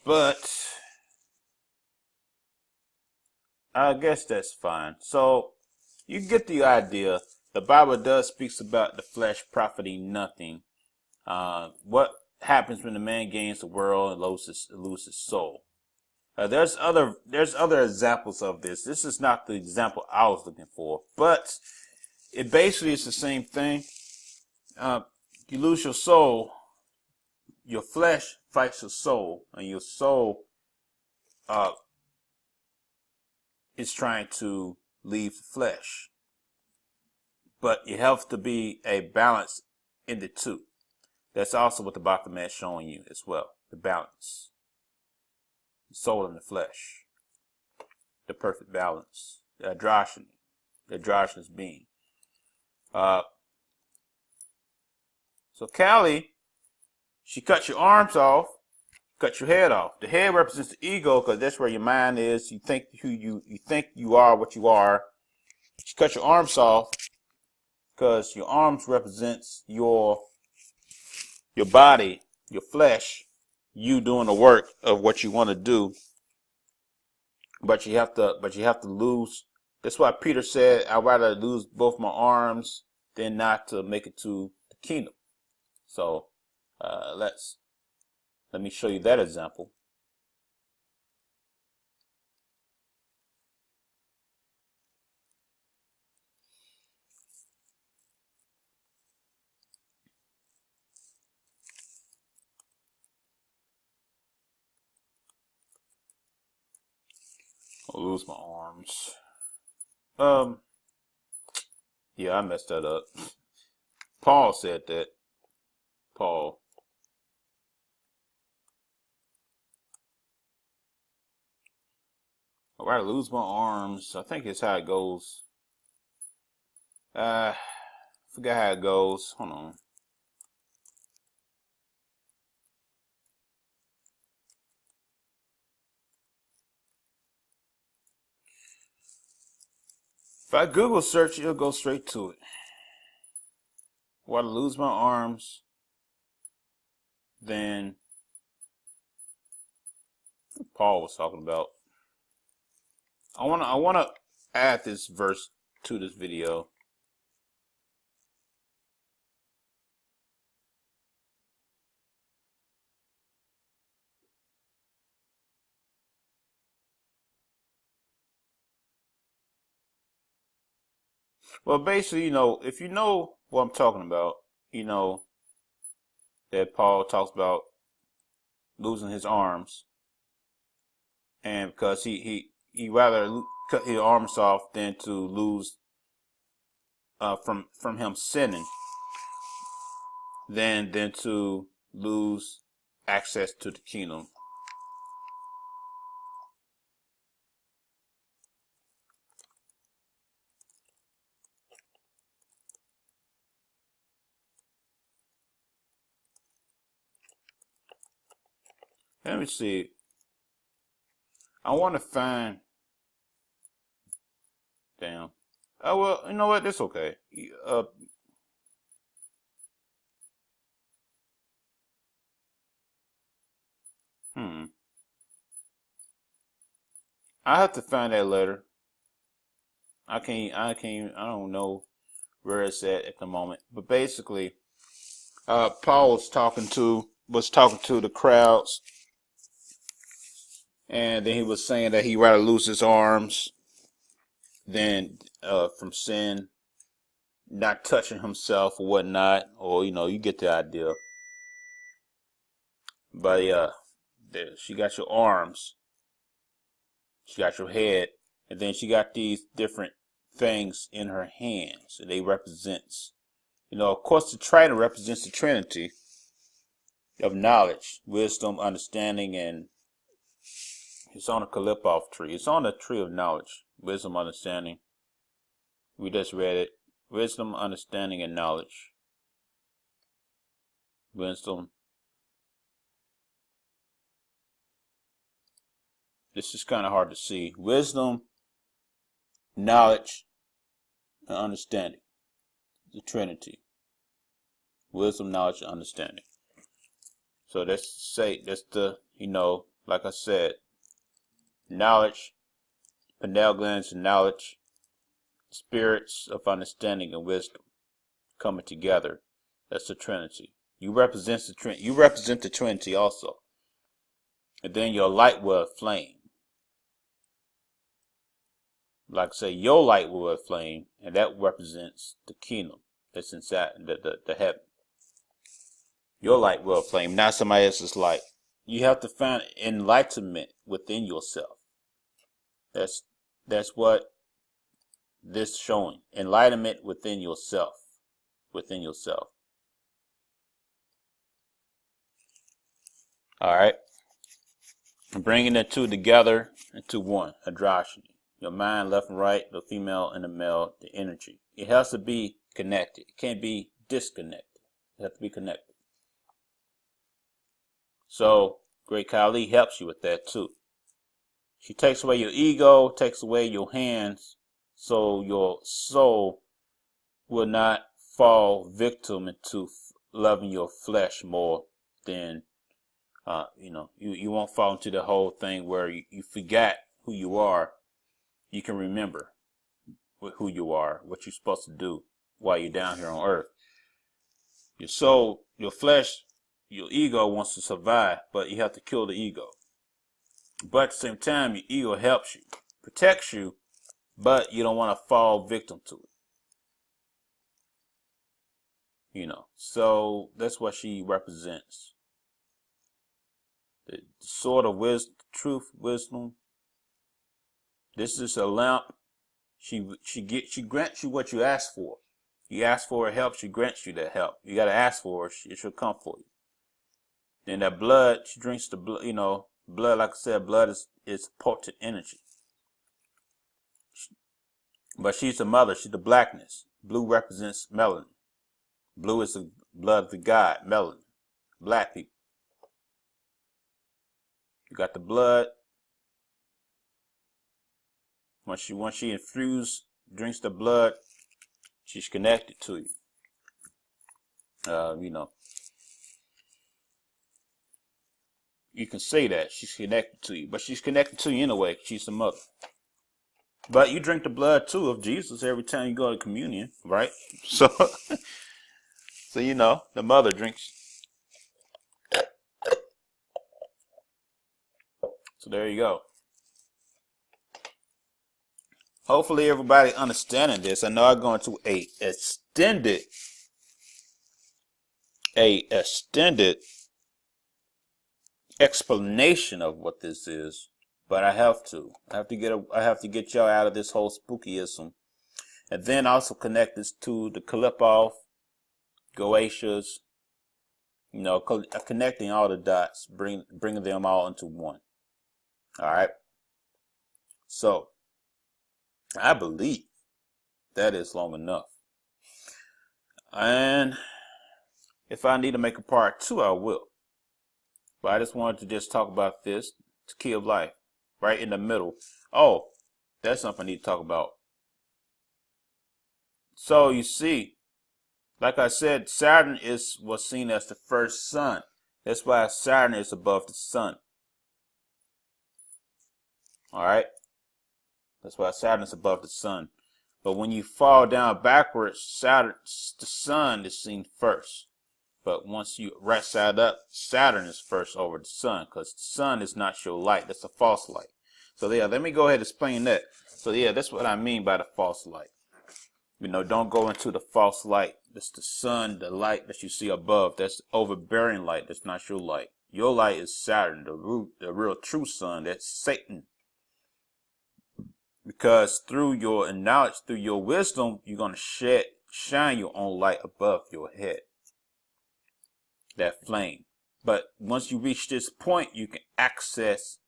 but I guess that's fine. So you get the idea. The Bible does speaks about the flesh profiting nothing. What happens when the man gains the world and loses his soul? There's other examples of this. This is not the example I was looking for, but it basically is the same thing. You lose your soul, your flesh fights your soul, and your soul is trying to leave the flesh. But you have to be a balance in the two. That's also what the Bapthomet is showing you as well. The balance. The soul and the flesh. The perfect balance. The androgynous being. So Kali, she cuts your arms off, cut your head off. The head represents the ego because that's where your mind is. You think you think you are what you are. She cut your arms off because your arms represents your body, your flesh, you doing the work of what you want to do. But you have to lose. That's why Peter said, I'd rather lose both my arms than not to make it to the kingdom. So let me show you that example. I'll lose my arms. Yeah, I messed that up. Paul said that. Paul. I'd rather lose my arms. I think it's how it goes. Forgot how it goes. Hold on. If I Google search, it'll go straight to it. Rather lose my arms than Paul was talking about. I wanna add this verse to this video. Well, basically, if you know what I'm talking about, you know that Paul talks about losing his arms, and because he rather cut his arms off than to lose from him sinning, than to lose access to the kingdom. Let me see. I want to find. Damn. Oh well, you know what? That's okay. I have to find that letter. I don't know where it's at the moment. But basically, Paul was talking to the crowds, and then he was saying that he'd rather lose his arms than from sin, not touching himself or whatnot, or you get the idea. But she got your arms, she got your head, and then she got these different things in her hands. And they represents, of course, the trident represents the Trinity of knowledge, wisdom, understanding, and it's on a Qliphoth tree. It's on the tree of knowledge, wisdom, understanding. We just read it. Wisdom, understanding, and knowledge. Wisdom. This is kind of hard to see. Wisdom, knowledge, and understanding. The Trinity. Wisdom, knowledge, and understanding. So that's the, like I said, knowledge, pineal glands and knowledge, spirits of understanding and wisdom coming together. That's the Trinity. You represent the Trinity also. And then your light will flame. Like I say, your light will flame, and that represents the kingdom that's inside the heaven. Your light will flame, not somebody else's light. You have to find enlightenment within yourself. That's what this showing. Enlightenment within yourself. Within yourself. All right. I'm bringing the two together into one. Androgyny. Your mind, left and right, the female and the male, the energy. It has to be connected. It can't be disconnected. It has to be connected. So, Great Kali helps you with that too. She takes away your ego, takes away your hands, so your soul will not fall victim into loving your flesh more than, you won't fall into the whole thing where you forget who you are. You can remember who you are, what you're supposed to do while you're down here on earth. Your soul, your flesh, your ego wants to survive, but you have to kill the ego. But at the same time, your ego helps you, protects you, but you don't want to fall victim to it. So that's what she represents. The sword of wisdom, truth, wisdom. This is a lamp. She grants you what you ask for. You ask for her help, she grants you that help. You gotta ask for her, it should come for you. Then that blood, she drinks the blood. Blood, like I said, blood is potent energy. But she's the mother. She's the blackness. Blue represents melanin. Blue is the blood of the god, melanin. Black people. You got the blood. Once she drinks the blood, she's connected to you. You can say that she's connected to you, but she's connected to you anyway. She's the mother. But you drink the blood too of Jesus every time you go to communion, right? So the mother drinks. So there you go. Hopefully everybody understanding this. I know I'm going to a extended explanation of what this is, but I have to get y'all out of this whole spookyism, and then also connect this to the Qliphoth, Goetias, You know, connecting all the dots, bringing them all into one. All right. So I believe that is long enough. And if I need to make a part 2, I will. But I just wanted to just talk about this, the key of life, right in the middle. Oh, that's something I need to talk about. So you see, like I said, Saturn was seen as the first sun. That's why Saturn is above the sun. All right. That's why Saturn is above the sun. But when you fall down backwards, the sun is seen first. But once you right side up, Saturn is first over the sun, because the sun is not your light. That's a false light. So yeah, let me go ahead and explain that. So yeah, that's what I mean by the false light. You know, don't go into the false light. That's the sun, the light that you see above. That's overbearing light. That's not your light. Your light is Saturn, the real true sun. That's Satan. Because through your knowledge, through your wisdom, you're going to shine your own light above your head. That flame. But once you reach this point, you can access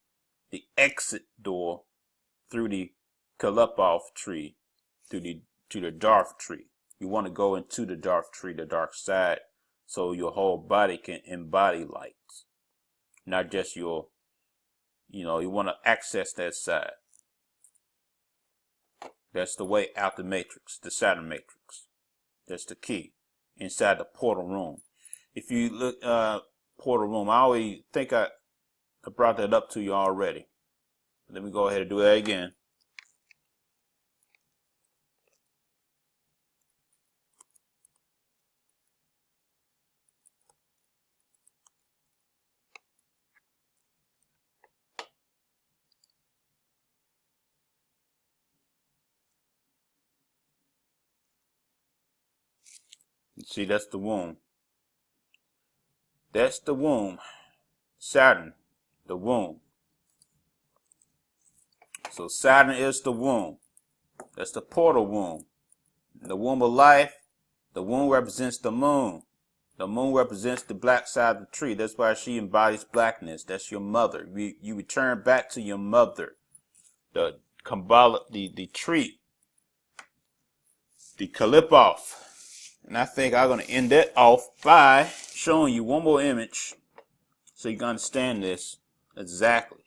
the exit door through the Qliphoth tree, to the dark tree. You want to go into the dark tree, the dark side, so your whole body can embody light. Not just your, you want to access that side. That's the way out the matrix, the Saturn Matrix. That's the key. Inside the portal room. If you look, portal room, I always think I brought that up to you already. Let me go ahead and do that again. You see, that's the womb. That's the womb. Saturn, the womb. So Saturn is the womb. That's the portal womb. The womb of life, the womb represents the moon. The moon represents the black side of the tree. That's why she embodies blackness. That's your mother. You return back to your mother. The Kabblah, the tree, the Qliphoth. And I think I'm going to end that off by showing you one more image so you can understand this exactly.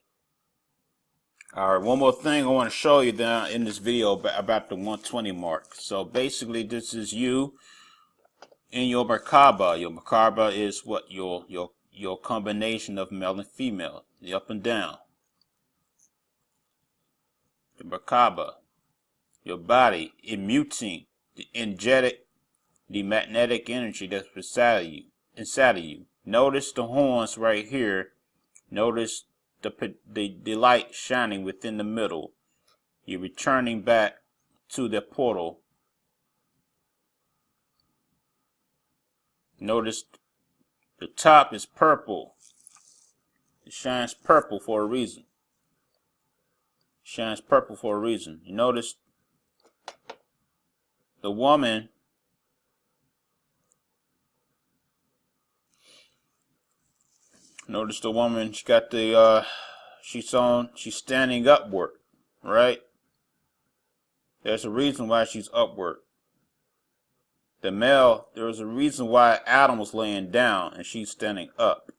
All right, one more thing I want to show you down in this video about the 120 mark. So basically, this is you in your Kabblah. Your Kabblah is what your combination of male and female, the up and down. The Kabblah, your body emitting the energetic, the magnetic energy that's inside of you. Notice the horns right here. Notice the light shining within the middle. You're returning back to the portal. Notice the top is purple. It shines purple for a reason. Shines purple for a reason. You notice the woman she got the she's standing upward, right? There's a reason why she's upward. The male, there was a reason why Adam was laying down and she's standing up.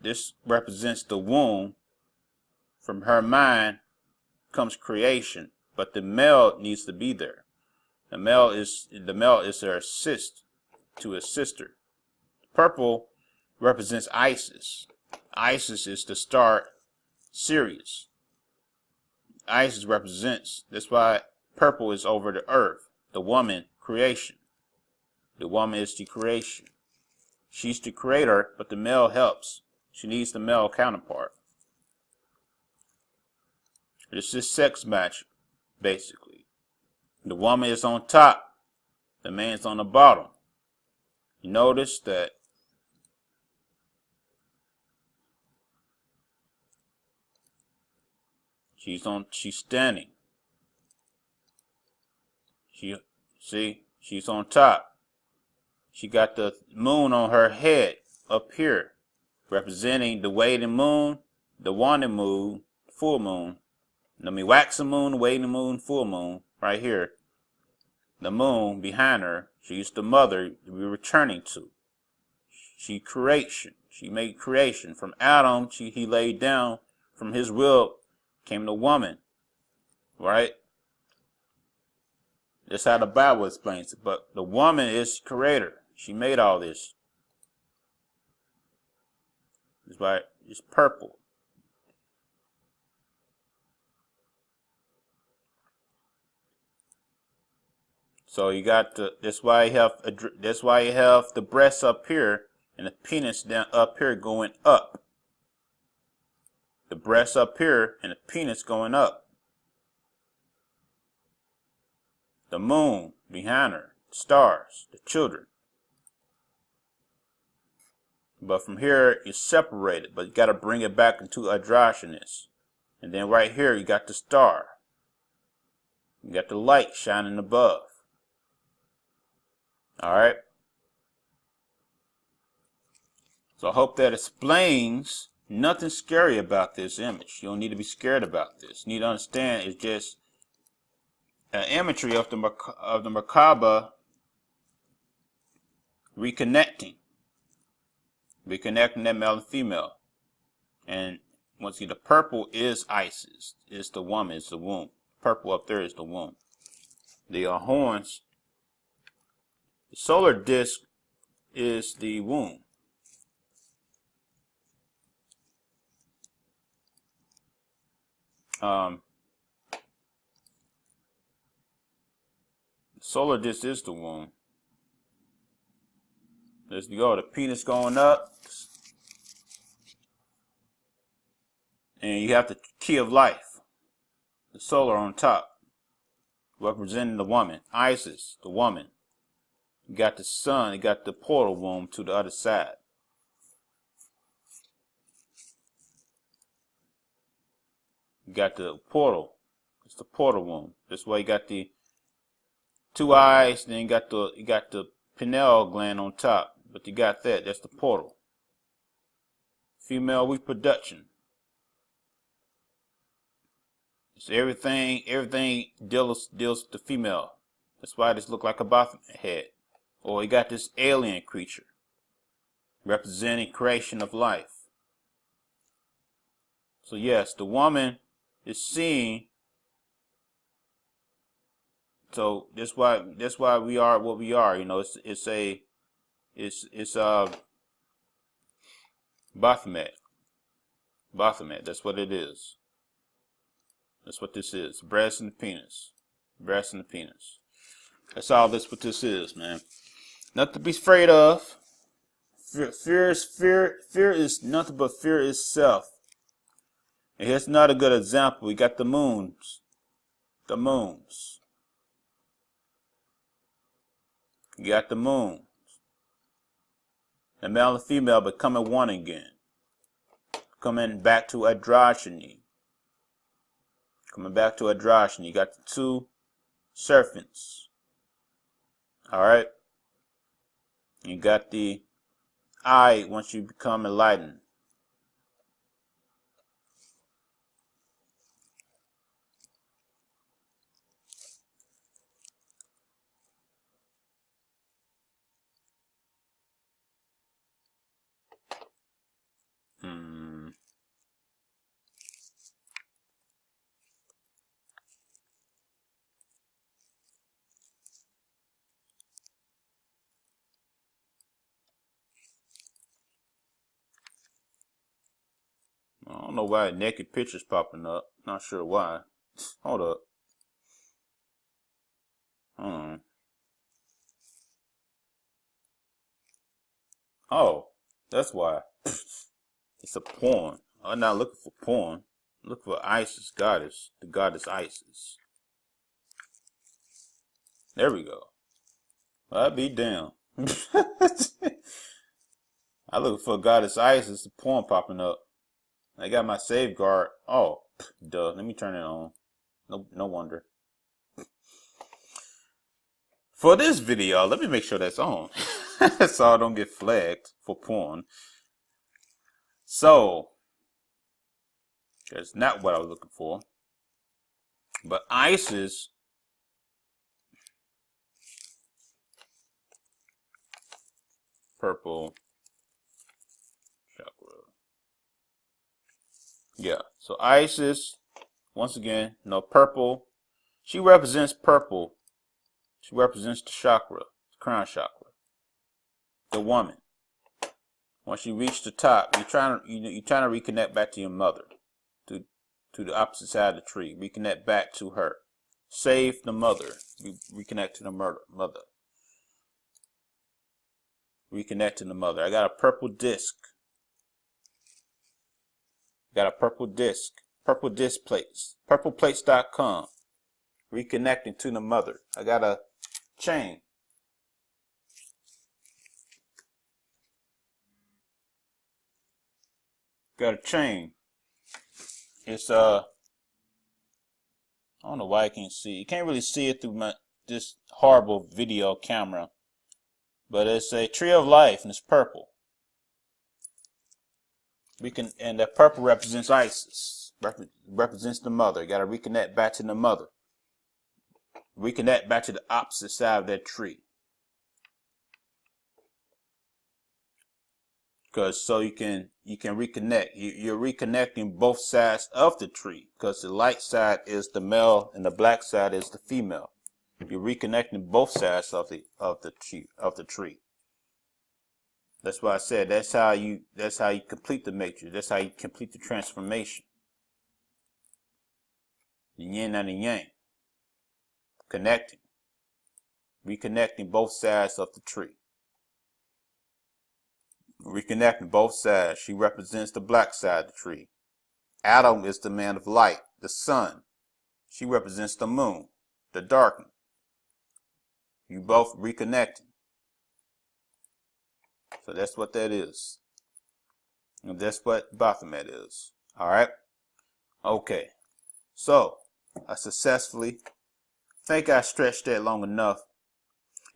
This represents the womb. From her mind comes creation, but the male needs to be there. The male is her assist to his sister. Purple represents Isis. Isis is the star Sirius. Isis represents, that's why purple is over the earth. The woman, creation. The woman is the creation. She's the creator, but the male helps. She needs the male counterpart. It's this sex match, basically. The woman is on top. The man's on the bottom. You notice that she's standing. She's on top. She got the moon on her head up here, representing the waning moon, the waning moon, full moon. I mean, waxing moon, waning moon, full moon, right here. The moon behind her, she's the mother we're returning to. She creation. She made creation. From Adam, he laid down. From his will came the woman. Right? That's how the Bible explains it. But the woman is creator. She made all this. That's why it's purple. So you got that's why you have the breasts up here and the penis down up here going up. The breasts up here and the penis going up. The moon behind her, stars, the children. But from here it's separated, but you got to bring it back into androgynous. And then right here you got the star. You got the light shining above. Alright. So I hope that explains. Nothing scary about this image. You don't need to be scared about this. You need to understand it's just an imagery of the Kabblah reconnecting that male and female. And once again, the purple is Isis. It's the woman. It's the womb. Purple up there is the womb. The horns. The solar disk is the womb. The solar disk is the womb. Let's go. The penis going up. And you have the key of life. The solar on top. Representing the woman. Isis, the woman. You got the sun. You got the portal womb to the other side. You got the portal. It's the portal womb. That's why you got the two eyes. Then you got the pineal gland on top. But you got that. That's the portal. Female reproduction. So everything deals with the female. That's why this look like a Baphomet head. Or you got this alien creature representing creation of life. So yes, the woman is seen. So that's why we are what we are. You know, it's Baphomet. Baphomet. That's what it is. That's what this is. Breast and the penis. Breast and the penis. That's all what this is, man. Nothing to be afraid of. Fear is nothing but fear itself. And here's another good example. We got the moons. The moons. You got the moons. The male and female becoming one again. Coming back to androgyny. Coming back to androgyny. You got the two serpents. Alright? You got the eye once you become enlightened. I don't know why naked pictures popping up. Not sure why. Hold up. Oh, that's why. It's a porn. I'm not looking for porn. I'm looking for Isis goddess. The goddess Isis. There we go. I'd be damn. I looking for goddess Isis. The porn popping up. I got my safeguard. Oh, duh. Let me turn it on. No wonder. For this video, let me make sure that's on. So I don't get flagged for porn. So, that's not what I was looking for. But Isis, purple chakra. Yeah, so Isis, once again, no, purple. She represents purple. She represents the chakra, the crown chakra, the woman. Once you reach the top, you're trying to reconnect back to your mother, to the opposite side of the tree. Reconnect back to her. Save the mother. Reconnect to the mother. Reconnect to the mother. I got a purple disc. Purple disc plates. Purpleplates.com. Reconnecting to the mother. I got a chain. Got a chain. It's I don't know why I can't see. You can't really see it through this horrible video camera. But it's a tree of life and it's purple. And that purple represents Isis. Represents the mother. You gotta reconnect back to the mother. Reconnect back to the opposite side of that tree. Because so you can reconnect. You're reconnecting both sides of the tree. Because the light side is the male and the black side is the female. You're reconnecting both sides of the tree. That's why I said that's how you complete the matrix. That's how you complete the transformation. The yin and the yang. Connecting. Reconnecting both sides of the tree. Reconnecting both sides. She represents the black side of the tree. Adam is the man of light, the sun. She represents the moon, the darkness. You both reconnecting. So that's what that is. And that's what Baphomet is. Alright? Okay. So, I successfully think I stretched that long enough.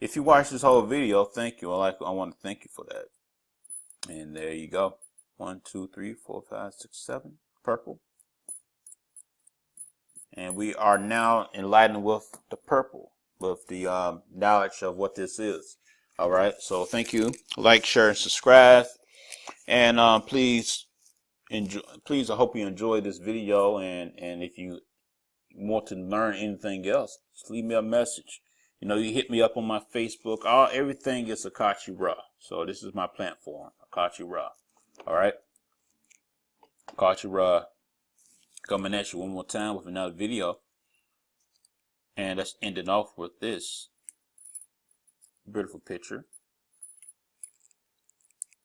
If you watch this whole video, thank you. I want to thank you for that. And there you go. 1, 2, 3, 4, 5, 6, 7. Purple. And we are now enlightened with the purple. With the knowledge of what this is. Alright. So thank you. Like, share, and subscribe. And please, I hope you enjoyed this video. And if you want to learn anything else, just leave me a message. You know, you hit me up on my Facebook. Everything is Akachi Ra. So this is my platform, Akachi Ra. All right, Akachi Ra coming at you one more time with another video, and let's end it off with this beautiful picture.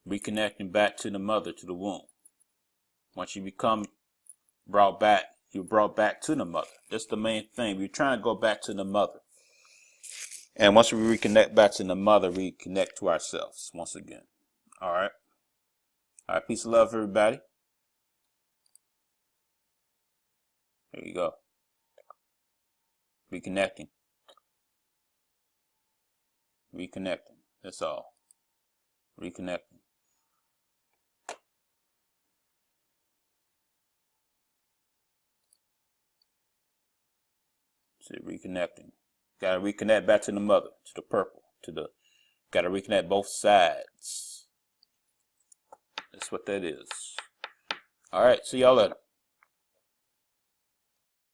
Reconnecting back to the mother, to the womb. Once you become brought back, you're brought back to the mother. That's the main thing. We're trying to go back to the mother. And once we reconnect back to the mother, we connect to ourselves once again. All right. All right. Peace and love, everybody. There you go. Reconnecting. Reconnecting. That's all. Reconnecting. See, reconnecting. Gotta reconnect back to the mother, to the purple, gotta reconnect both sides. That's what that is. Alright, see y'all later.